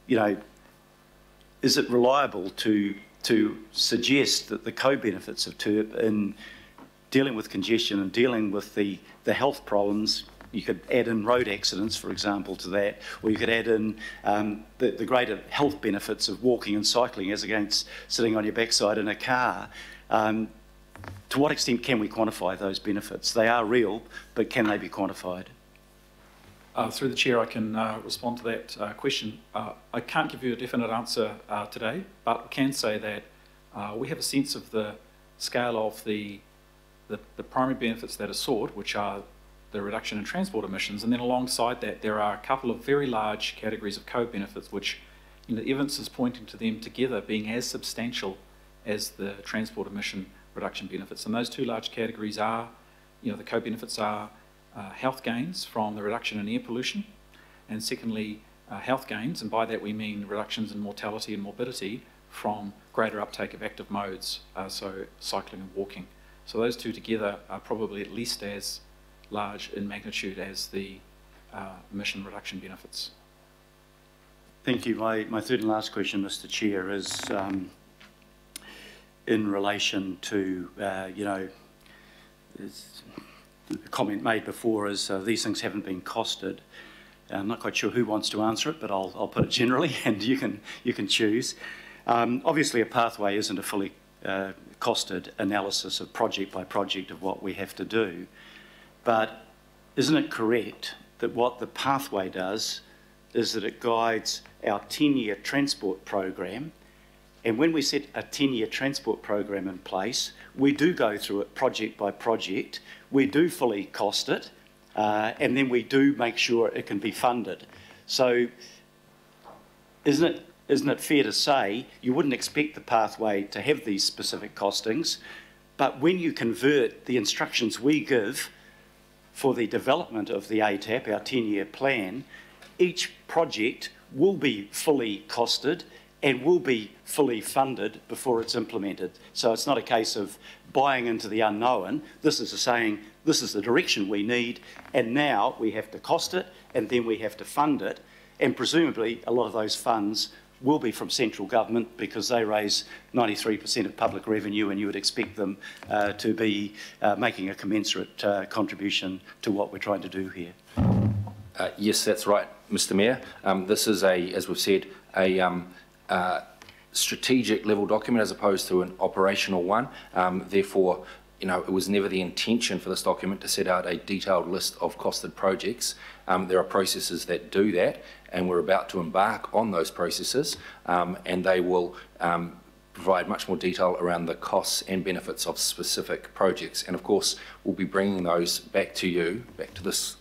is it reliable to suggest that the co-benefits of TERP in dealing with congestion and dealing with the health problems, you could add in road accidents, for example, to that, or you could add in the greater health benefits of walking and cycling as against sitting on your backside in a car. To what extent can we quantify those benefits? They are real, but can they be quantified? Through the Chair, I can respond to that question. I can't give you a definite answer today, but I can say that we have a sense of the scale of the primary benefits that are sought, which are the reduction in transport emissions, and then alongside that there are a couple of very large categories of co-benefits which evidence is pointing to them together being as substantial as the transport emission reduction benefits. And those two large categories are, the co-benefits are health gains from the reduction in air pollution, and secondly health gains, and by that we mean reductions in mortality and morbidity from greater uptake of active modes, so cycling and walking. So those two together are probably at least as large in magnitude as the emission reduction benefits. Thank you. My third and last question, Mr. Chair, is in relation to, the comment made before is these things haven't been costed. I'm not quite sure who wants to answer it, but I'll put it generally, and you can choose. Obviously, a pathway isn't a fully costed analysis of project by project of what we have to do, but isn't it correct that what the pathway does is that it guides our 10-year transport program? And when we set a 10-year transport program in place, we do go through it project by project, we do fully cost it, and then we do make sure it can be funded. So isn't it fair to say you wouldn't expect the pathway to have these specific costings, but when you convert the instructions we give for the development of the ATAP, our 10-year plan, each project will be fully costed and will be fully funded before it's implemented. So it's not a case of buying into the unknown. This is saying, this is the direction we need, and now we have to cost it, and then we have to fund it, and presumably a lot of those funds will be from central government because they raise 93% of public revenue, and you would expect them to be making a commensurate contribution to what we're trying to do here. Yes, that's right, Mr. Mayor. This is as we've said, a strategic level document as opposed to an operational one. Therefore, it was never the intention for this document to set out a detailed list of costed projects. There are processes that do that, and we're about to embark on those processes, and they will provide much more detail around the costs and benefits of specific projects. And of course, we'll be bringing those back to you, back to this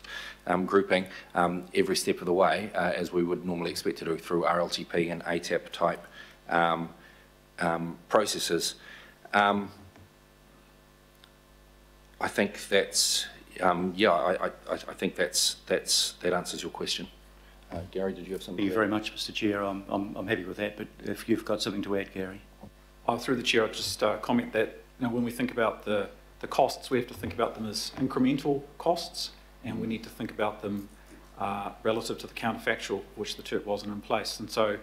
grouping, every step of the way, as we would normally expect to do through RLTP and ATAP type processes. I think that's, I think that answers your question. Gary, did you have something? Thank you very much, Mr. Chair. I'm happy with that, but if you've got something to add, Gary. Through the Chair, I'll just comment that when we think about the costs, we have to think about them as incremental costs, and we need to think about them relative to the counterfactual, which the TERP wasn't in place. And so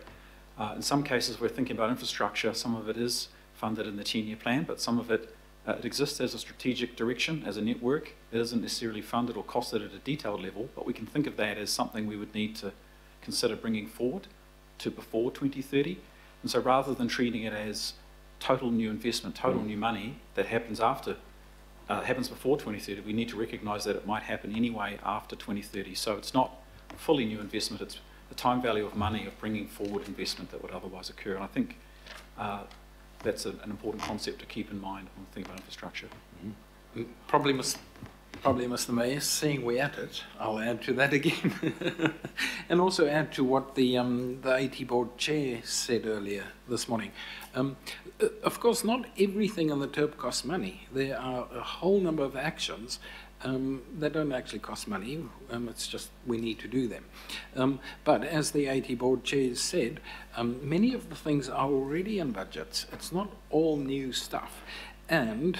in some cases, we're thinking about infrastructure. Some of it is funded in the 10-year plan, but some of it, it exists as a strategic direction, as a network. It isn't necessarily funded or costed at a detailed level, but we can think of that as something we would need to consider bringing forward to before 2030. And so rather than treating it as total new investment, total new money that happens after, happens before 2030, we need to recognise that it might happen anyway after 2030. So it's not fully new investment, it's the time value of money of bringing forward investment that would otherwise occur. And I think that's an important concept to keep in mind when we think about infrastructure. Mm-hmm. Probably, Mr. Mayor, seeing we're at it, I'll add to that again. And also add to what the AT Board Chair said earlier this morning. Of course, not everything in the TERP costs money. There are a whole number of actions that don't actually cost money. It's just we need to do them. But as the AT Board Chair said, many of the things are already in budgets. It's not all new stuff. And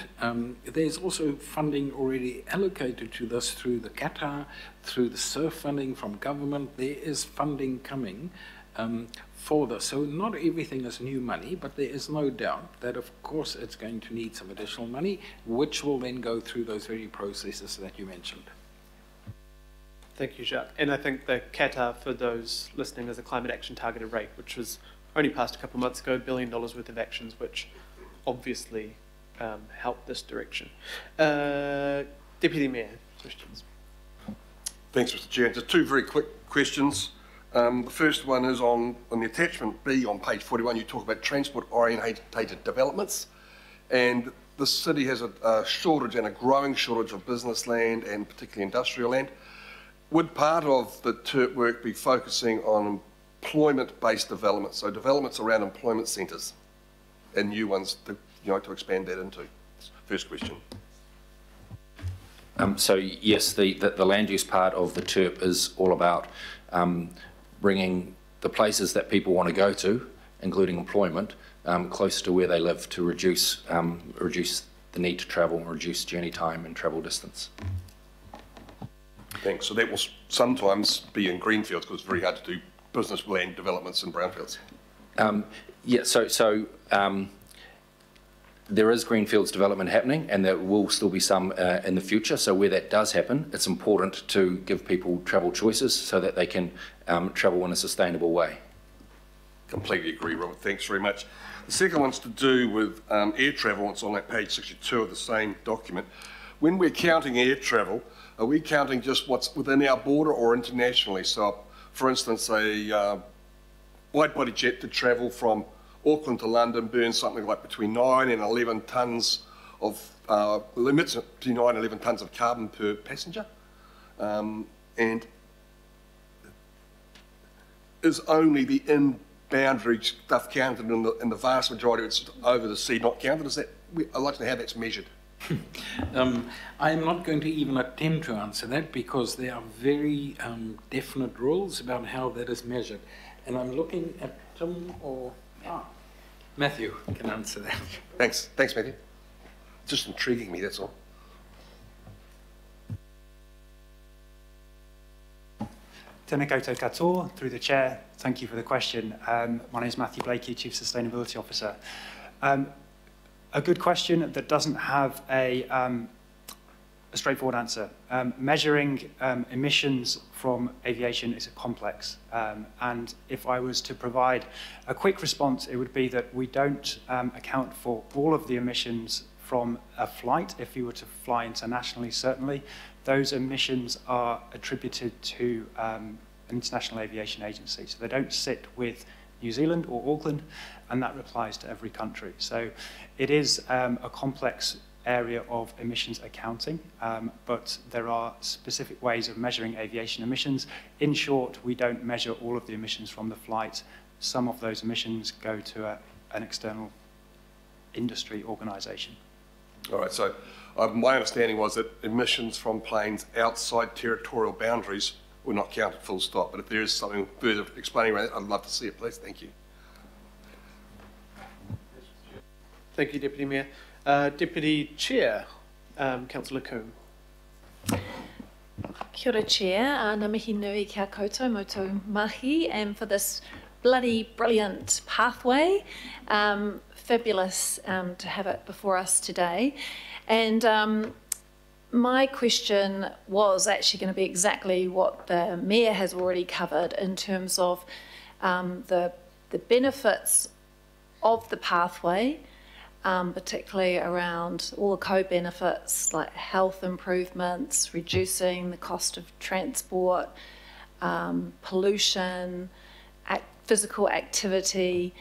there's also funding already allocated to this through the Qatar, through the SURF funding from government. There is funding coming for this. So not everything is new money, but there is no doubt that, of course, it's going to need some additional money, which will then go through those very processes that you mentioned. Thank you, Jacques. And I think the Qatar, for those listening, is a climate action targeted rate, which was only passed a couple of months ago, $1 billion worth of actions, which obviously help this direction. Deputy Mayor, questions? Thanks, Mr. Chair. Just two very quick questions. The first one is on the attachment B on page 41. You talk about transport-orientated developments, and the city has a shortage and a growing shortage of business land and particularly industrial land. Would part of the TERP work be focusing on employment-based developments, so developments around employment centres and new ones to expand that into? First question. So yes, the land use part of the TERP is all about bringing the places that people want to go to, including employment, close to where they live to reduce the need to travel and reduce journey time and travel distance. Thanks. So that will sometimes be in greenfields because it's very hard to do business land developments in brownfields. Yeah, so there is greenfields development happening, and there will still be some in the future. So where that does happen, it's important to give people travel choices so that they can travel in a sustainable way. Completely agree, Robert. Thanks very much. The second one's to do with air travel. It's on that page 62 of the same document. When we're counting air travel, are we counting just what's within our border or internationally? So, for instance, a wide-body jet to travel from Auckland to London burns something like between 9 and 11 tonnes of, limits between 9 and 11 tonnes of carbon per passenger. And is only the in-boundary stuff counted in the vast majority of it's over the sea not counted? Is that, I'd like to know how that's measured. I'm not going to even attempt to answer that because there are very definite rules about how that is measured. And I'm looking at Tim or Matthew can answer that. Thanks, Matthew. Just intriguing me, that's all. Tēnā koutou katoa, through the chair, thank you for the question. My name is Matthew Blakey, Chief Sustainability Officer. A good question that doesn't have a straightforward answer. Measuring emissions from aviation is complex, and if I was to provide a quick response, it would be that we don't account for all of the emissions from a flight. If you were to fly internationally, certainly, those emissions are attributed to an international aviation agency, so they don't sit with New Zealand or Auckland, and that applies to every country. So it is a complex area of emissions accounting, but there are specific ways of measuring aviation emissions. In short, we don't measure all of the emissions from the flight. Some of those emissions go to an external industry organisation. All right, so my understanding was that emissions from planes outside territorial boundaries or not counted, full stop. But if there is something further explaining around that, I'd love to see it, please. Thank you. Thank you, Deputy Mayor. Deputy Chair, Councillor Coombe. Kia ora, Chair. Ngā mihi nui kia koutou mo tō mahi, and for this bloody brilliant pathway. Fabulous to have it before us today. And my question was actually going to be exactly what the Mayor has already covered in terms of the benefits of the pathway, particularly around all the co-benefits like health improvements, reducing the cost of transport, pollution, physical activity,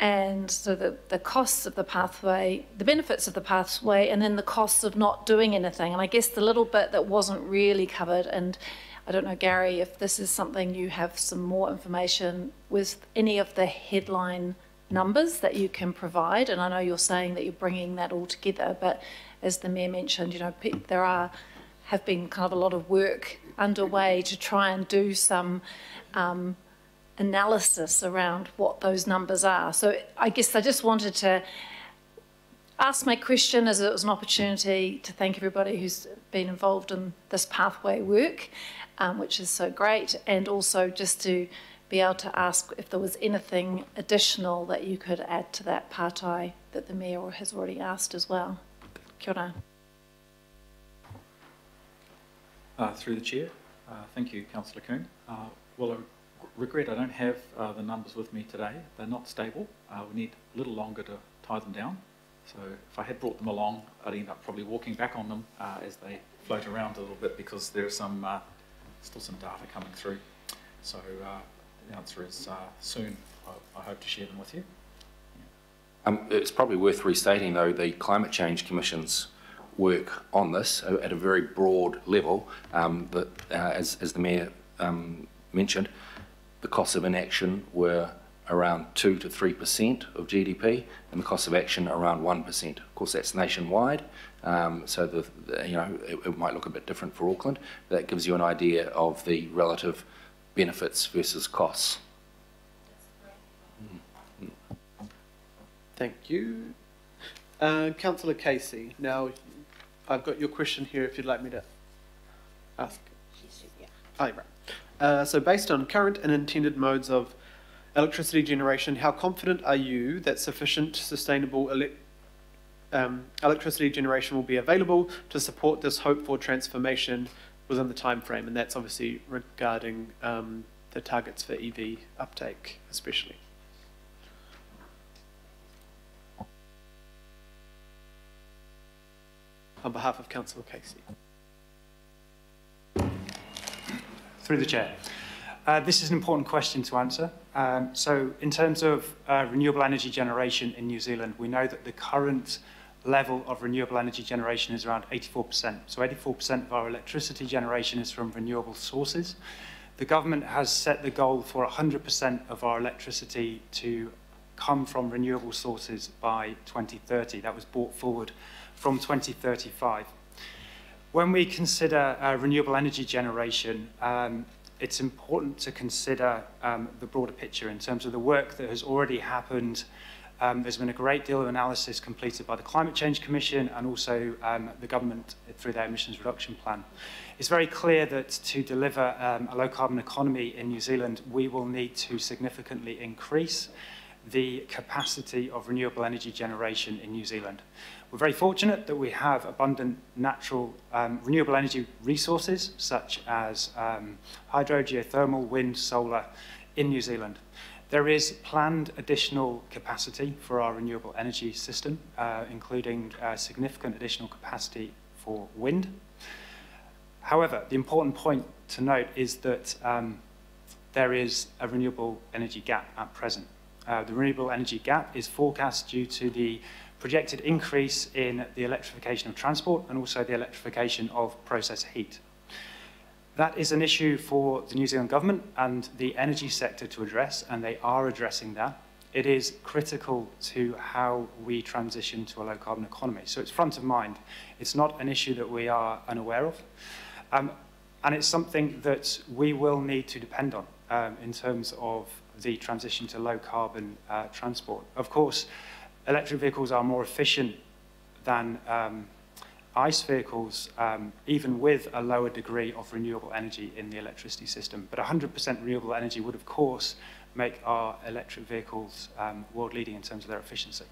and so the costs of the pathway, the benefits of the pathway, and then the costs of not doing anything. And I guess the little bit that wasn't really covered, and I don't know, Gary, if this is something you have some more information with any of the headline numbers that you can provide. And I know you're saying that you're bringing that all together, but as the Mayor mentioned, you know, there have been kind of a lot of work underway to try and do some analysis around what those numbers are. So I guess I just wanted to ask my question as it was an opportunity to thank everybody who's been involved in this pathway work, which is so great, and also just to be able to ask if there was anything additional that you could add to that partai that the Mayor has already asked as well. Kia ora. Through the Chair, thank you, Councillor Coombe. Well, I regret I don't have the numbers with me today. They're not stable. We need a little longer to tie them down. So if I had brought them along, I'd end up probably walking back on them as they float around a little bit, because there's some still some data coming through. So the answer is soon. I hope to share them with you. It's probably worth restating, though, the Climate Change Commission's work on this at a very broad level, that as the Mayor mentioned, the costs of inaction were around 2 to 3% of GDP, and the cost of action around 1%. Of course, that's nationwide, so it might look a bit different for Auckland, but that gives you an idea of the relative benefits versus costs. Thank you. Councillor Casey, now I've got your question here if you'd like me to ask. Oh, right. So based on current and intended modes of electricity generation, how confident are you that sufficient sustainable electricity generation will be available to support this hoped-for transformation within the time frame? And that's obviously regarding the targets for EV uptake especially. On behalf of Councillor Casey. Through the Chair. This is an important question to answer. So in terms of renewable energy generation in New Zealand, we know that the current level of renewable energy generation is around 84%. So 84% of our electricity generation is from renewable sources. The government has set the goal for 100% of our electricity to come from renewable sources by 2030. That was brought forward from 2035. When we consider renewable energy generation, it's important to consider the broader picture in terms of the work that has already happened. There's been a great deal of analysis completed by the Climate Change Commission and also the government through their emissions reduction plan. It's very clear that to deliver a low carbon economy in New Zealand, we will need to significantly increase the capacity of renewable energy generation in New Zealand. We're very fortunate that we have abundant natural renewable energy resources such as hydro, geothermal, wind, solar in New Zealand. There is planned additional capacity for our renewable energy system, including significant additional capacity for wind. However, the important point to note is that there is a renewable energy gap at present. The renewable energy gap is forecast due to the projected increase in the electrification of transport and also the electrification of process heat. That is an issue for the New Zealand government and the energy sector to address, and they are addressing that. It is critical to how we transition to a low carbon economy. So it's front of mind. It's not an issue that we are unaware of. And it's something that we will need to depend on in terms of the transition to low carbon transport. Of course, electric vehicles are more efficient than ICE vehicles, even with a lower degree of renewable energy in the electricity system. But 100% renewable energy would, of course, make our electric vehicles world-leading in terms of their efficiency.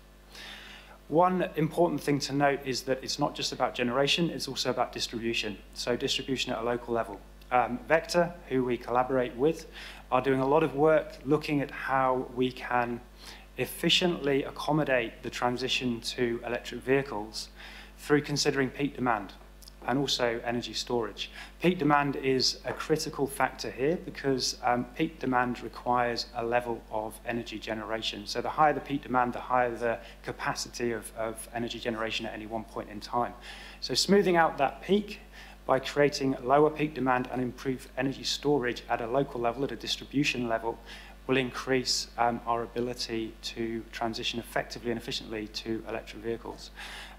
One important thing to note is that it's not just about generation, it's also about distribution. So distribution at a local level. Vector, who we collaborate with, are doing a lot of work looking at how we can efficiently accommodate the transition to electric vehicles through considering peak demand and also energy storage. Peak demand is a critical factor here because peak demand requires a level of energy generation. So the higher the peak demand, the higher the capacity of energy generation at any one point in time. So smoothing out that peak by creating lower peak demand and improved energy storage at a local level, at a distribution level, will increase our ability to transition effectively and efficiently to electric vehicles.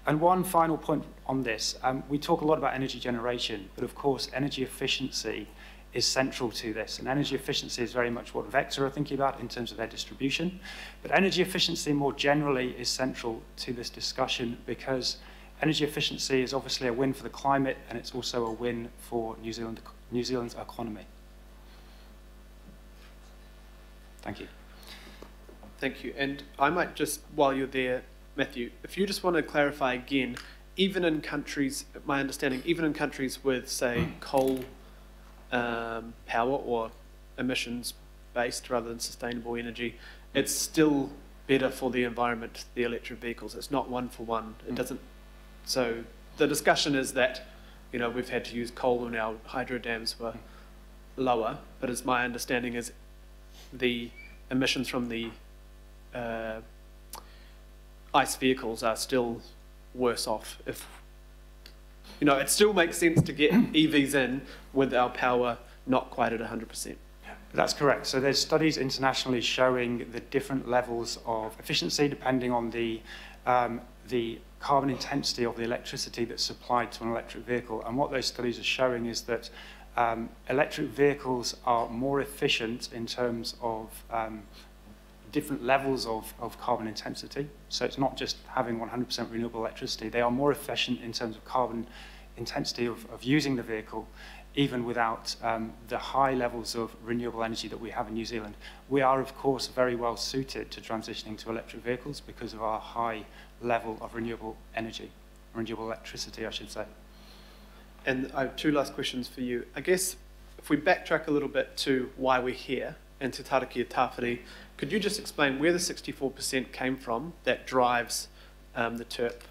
And one final point on this, we talk a lot about energy generation, but of course energy efficiency is central to this. And energy efficiency is very much what Vector are thinking about in terms of their distribution. But energy efficiency more generally is central to this discussion because energy efficiency is obviously a win for the climate and it's also a win for New Zealand's economy. Thank you. Thank you. And I might just, while you're there, Matthew, if you just want to clarify again, even in countries, my understanding, even in countries with, say, coal power or emissions-based rather than sustainable energy, it's still better for the environment, the electric vehicles. It's not one for one. It doesn't. So the discussion is that, you know, we've had to use coal and our hydro dams were lower, but as my understanding is the emissions from the ICE vehicles are still worse off. If you know, it still makes sense to get EVs in with our power not quite at 100%. That's correct. So there's studies internationally showing the different levels of efficiency depending on the carbon intensity of the electricity that's supplied to an electric vehicle. And what those studies are showing is that electric vehicles are more efficient in terms of different levels of carbon intensity. So it's not just having 100% renewable electricity. They are more efficient in terms of carbon intensity of using the vehicle, even without the high levels of renewable energy that we have in New Zealand. We are, of course, very well suited to transitioning to electric vehicles because of our high level of renewable energy, renewable electricity, I should say. And I have two last questions for you. I guess if we backtrack a little bit to why we're here and Te Tarakia Tāwhiri, could you just explain where the 64% came from that drives the TERP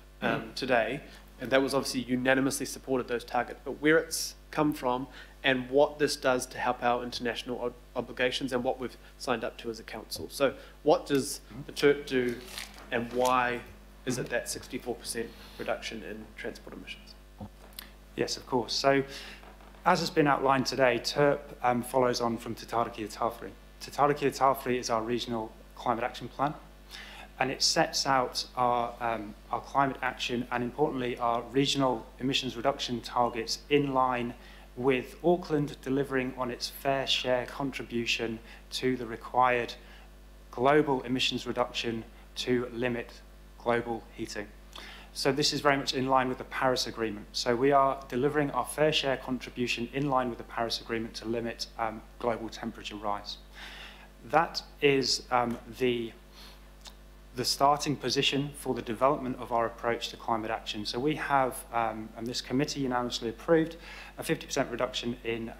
today? And that was obviously unanimously supported, those targets, but where it's come from and what this does to help our international obligations and what we've signed up to as a council. So what does the TERP do and why is it that 64% reduction in transport emissions? Yes, of course. So as has been outlined today, TERP follows on from Te Tarakia Tāwhiri. Te Tarakia Tāwhiri is our regional climate action plan, and it sets out our climate action and, importantly, our regional emissions reduction targets in line with Auckland delivering on its fair share contribution to the required global emissions reduction to limit global heating. So this is very much in line with the Paris Agreement. So we are delivering our fair share contribution in line with the Paris Agreement to limit global temperature rise. That is the starting position for the development of our approach to climate action. So we have, and this committee unanimously approved, a 50% reduction in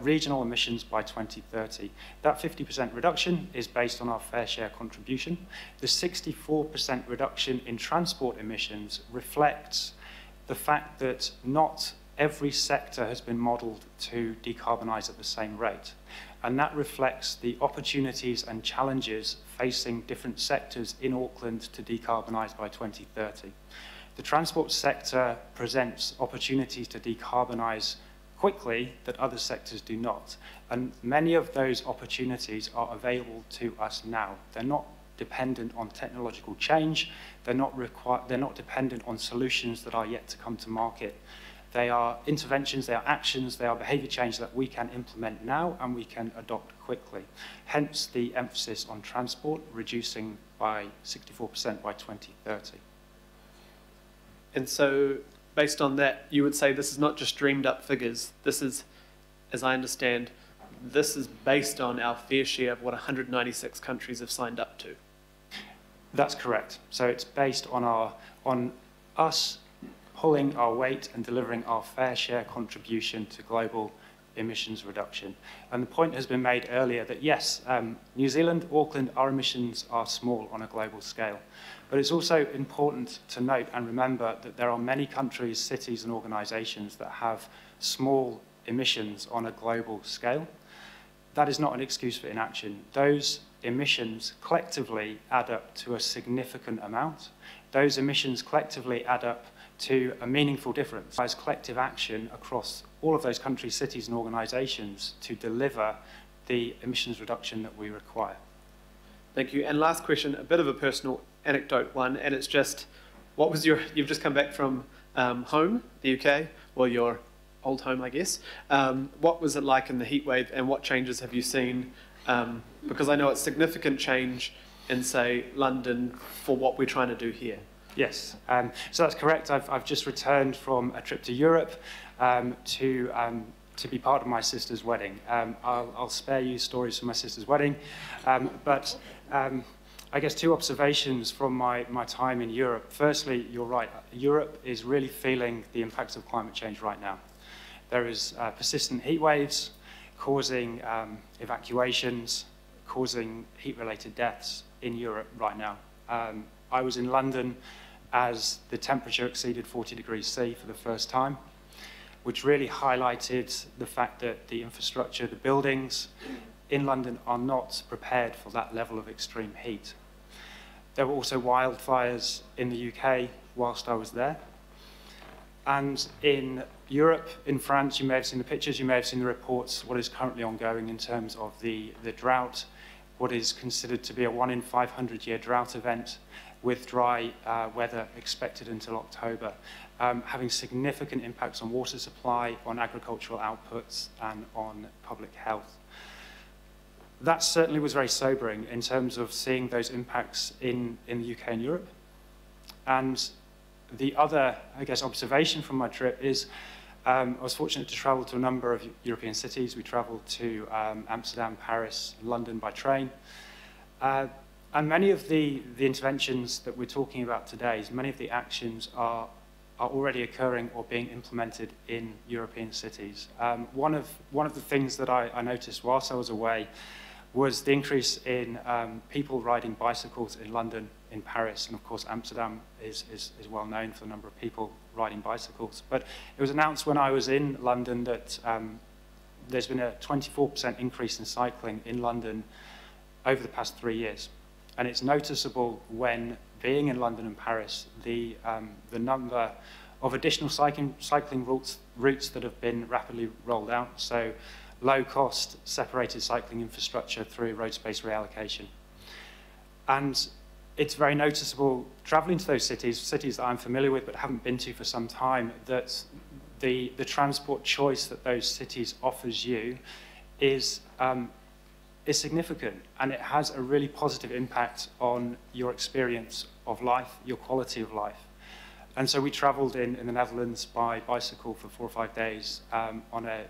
regional emissions by 2030. That 50% reduction is based on our fair share contribution. The 64% reduction in transport emissions reflects the fact that not every sector has been modelled to decarbonise at the same rate. And that reflects the opportunities and challenges facing different sectors in Auckland to decarbonise by 2030. The transport sector presents opportunities to decarbonise quickly that other sectors do not. And many of those opportunities are available to us now. They're not dependent on technological change. They're not dependent on solutions that are yet to come to market. They are interventions, they are actions, they are behaviour change that we can implement now and we can adopt quickly. Hence the emphasis on transport, reducing by 64% by 2030. And so, based on that, you would say this is not just dreamed up figures. This is, as I understand, this is based on our fair share of what 196 countries have signed up to. That's correct. So it's based on us pulling our weight and delivering our fair share contribution to global emissions reduction. And the point has been made earlier that yes, New Zealand, Auckland, our emissions are small on a global scale. But it's also important to note and remember that there are many countries, cities and organisations that have small emissions on a global scale. That is not an excuse for inaction. Those emissions collectively add up to a significant amount. Those emissions collectively add up to a meaningful difference. As collective action across all of those countries, cities and organisations to deliver the emissions reduction that we require. Thank you. And last question, a bit of a personal anecdote one, and it's just, what was your, you've just come back from home, the UK, well, your old home, I guess. What was it like in the heat wave, and what changes have you seen? Because I know it's significant change in, say, London for what we're trying to do here. Yes, so that's correct. I've just returned from a trip to Europe to be part of my sister's wedding. I'll spare you stories from my sister's wedding, but I guess two observations from my time in Europe. Firstly, you're right, Europe is really feeling the impacts of climate change right now. There is persistent heat waves causing evacuations, causing heat-related deaths in Europe right now. I was in London as the temperature exceeded 40 degrees C for the first time, which really highlighted the fact that the infrastructure, the buildings in London are not prepared for that level of extreme heat. There were also wildfires in the UK whilst I was there. And in Europe, in France, you may have seen the pictures, you may have seen the reports, what is currently ongoing in terms of the drought, what is considered to be a 1 in 500 year drought event with dry weather expected until October, having significant impacts on water supply, on agricultural outputs, and on public health. That certainly was very sobering in terms of seeing those impacts in the UK and Europe. And the other, I guess, observation from my trip is I was fortunate to travel to a number of European cities. We traveled to Amsterdam, Paris, London by train. And many of the interventions that we're talking about today, many of the actions are already occurring or being implemented in European cities. One of the things that I noticed whilst I was away was the increase in people riding bicycles in London, in Paris, and of course Amsterdam is well known for the number of people riding bicycles. But it was announced when I was in London that there's been a 24% increase in cycling in London over the past 3 years. And it's noticeable when being in London and Paris, the number of additional cycling routes that have been rapidly rolled out. So low-cost separated cycling infrastructure through road space reallocation. And it's very noticeable travelling to those cities that I'm familiar with but haven't been to for some time, that the transport choice that those cities offers you is significant, and it has a really positive impact on your experience of life, your quality of life. And so we travelled in the Netherlands by bicycle for 4 or 5 days on a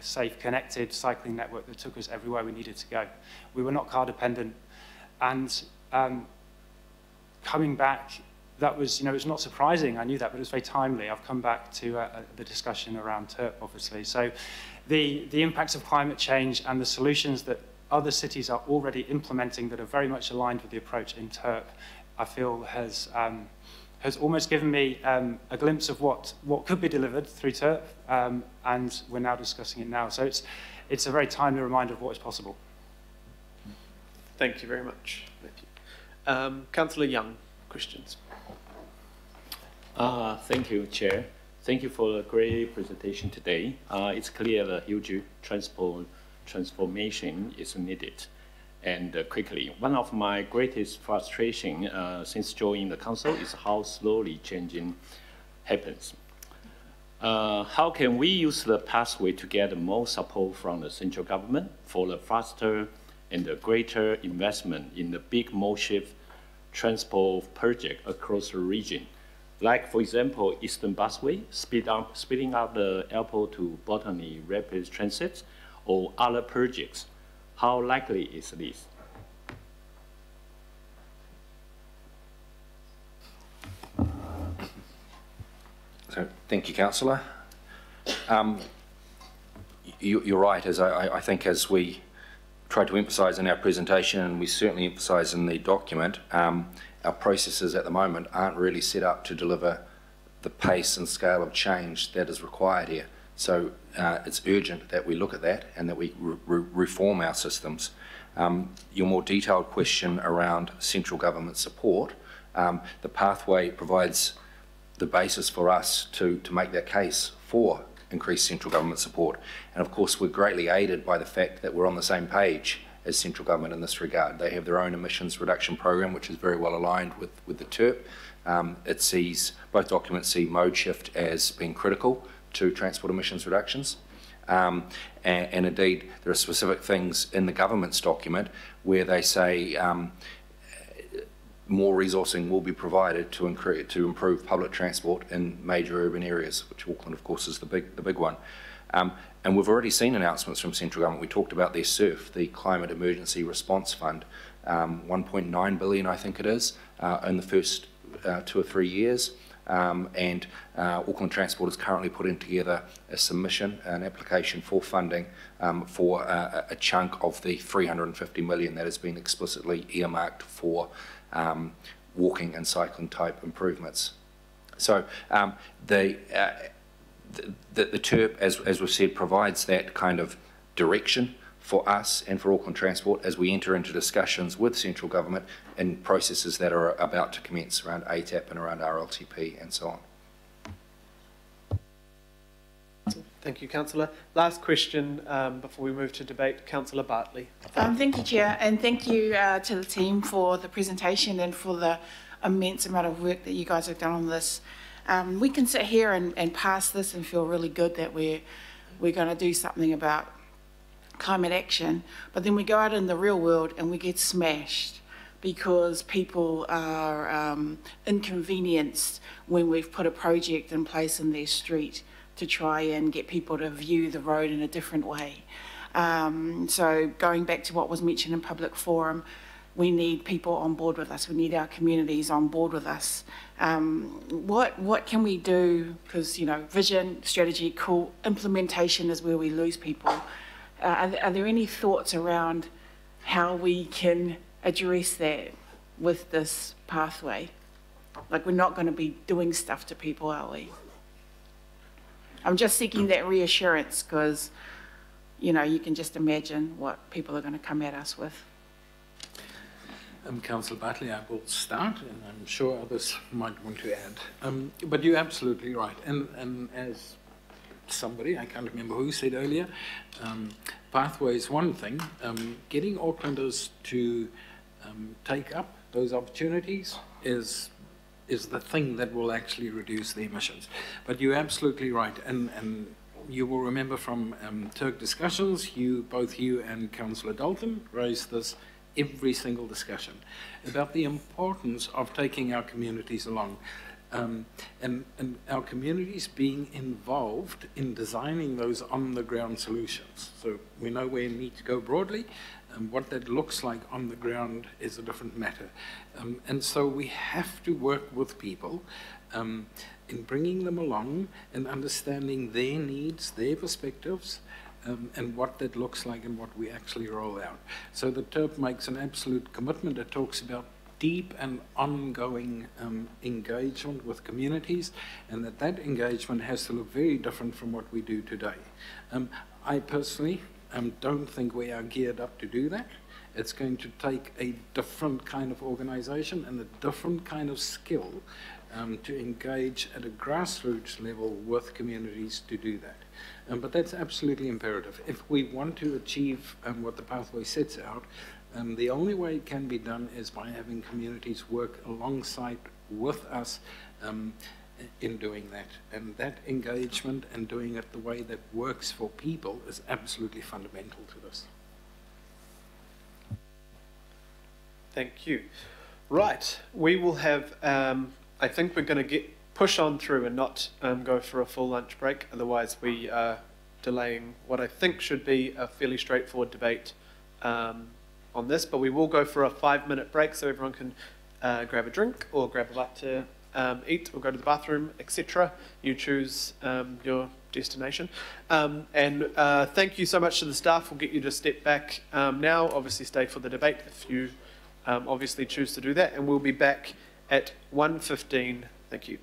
safe, connected cycling network that took us everywhere we needed to go. We were not car dependent, and coming back, that was, it was not surprising. I knew that, but it was very timely. I've come back to the discussion around TERP, obviously. So the impacts of climate change and the solutions that other cities are already implementing that are very much aligned with the approach in TERP, I feel has almost given me a glimpse of what could be delivered through TERP, and we're now discussing it now. So it's a very timely reminder of what is possible. Thank you very much. Thank you. Councillor Young, questions. Thank you, Chair. Thank you for the great presentation today. It's clear the huge transformation is needed, and quickly. One of my greatest frustration since joining the council is how slowly changing happens. how can we use the pathway to get more support from the central government for the faster and the greater investment in the big motion transport project across the region? Like, for example, Eastern Busway, speeding up the airport to Botany Rapid Transit, or other projects. How likely is this? So, thank you, Councillor. You're right, as I think as we tried to emphasise in our presentation, and we certainly emphasise in the document, our processes at the moment aren't really set up to deliver the pace and scale of change that is required here. So it's urgent that we look at that and that we reform our systems. Your more detailed question around central government support, the pathway provides the basis for us to make that case for increased central government support. And of course, we're greatly aided by the fact that we're on the same page as central government in this regard. They have their own emissions reduction program, which is very well aligned with the TERP. It sees, both documents see mode shift as being critical to transport emissions reductions. And indeed, there are specific things in the government's document where they say more resourcing will be provided to improve public transport in major urban areas, which Auckland, of course, is the big one. And we've already seen announcements from central government. We talked about their SURF, the Climate Emergency Response Fund, 1.9 billion, I think it is, in the first 2 or 3 years. And Auckland Transport is currently putting together a submission, an application for funding for a chunk of the 350 million that has been explicitly earmarked for walking and cycling type improvements. So the TERP, as we've said, provides that kind of direction for us and for Auckland Transport as we enter into discussions with central government in processes that are about to commence around ATAP and around RLTP and so on. Thank you, Councillor. Last question before we move to debate, Councillor Bartley. Thank you, Chair, and thank you to the team for the presentation and for the immense amount of work that you guys have done on this. We can sit here and pass this and feel really good that we're going to do something about climate action, but then we go out in the real world and we get smashed because people are inconvenienced when we've put a project in place in their street to try and get people to view the road in a different way. So going back to what was mentioned in public forum, we need people on board with us. We need our communities on board with us. What can we do? Because, you know, vision, strategy, cool. Implementation is where we lose people. Are there any thoughts around how we can address that with this pathway? Like, we're not going to be doing stuff to people, are we? I'm just seeking that reassurance because, you know, you can just imagine what people are going to come at us with. Councillor Bartley, I will start, and I'm sure others might want to add. But you're absolutely right. And as somebody, I can't remember who said earlier, pathway is one thing. Getting Aucklanders to take up those opportunities is the thing that will actually reduce the emissions. But you're absolutely right, and you will remember from Turk discussions, both you and Councillor Dalton raised this every single discussion about the importance of taking our communities along. And our communities being involved in designing those on-the-ground solutions. So we know where we need to go broadly, and what that looks like on the ground is a different matter. And so we have to work with people in bringing them along and understanding their needs, their perspectives, and what that looks like and what we actually roll out. So the TERP makes an absolute commitment. It talks about deep and ongoing engagement with communities, and that engagement has to look very different from what we do today. I personally don't think we are geared up to do that. It's going to take a different kind of organisation and a different kind of skill to engage at a grassroots level with communities to do that. But that's absolutely imperative. If we want to achieve what the pathway sets out, the only way it can be done is by having communities work alongside with us in doing that. And that engagement and doing it the way that works for people is absolutely fundamental to this. Thank you. Right, we will have, I think we're going to push on through and not go for a full lunch break, otherwise we are delaying what I think should be a fairly straightforward debate on this, but we will go for a 5-minute break so everyone can grab a drink or grab a bite to eat or go to the bathroom, etc. You choose your destination. And thank you so much to the staff. We'll get you to step back now. Obviously stay for the debate if you obviously choose to do that. And we'll be back at 1:15. Thank you.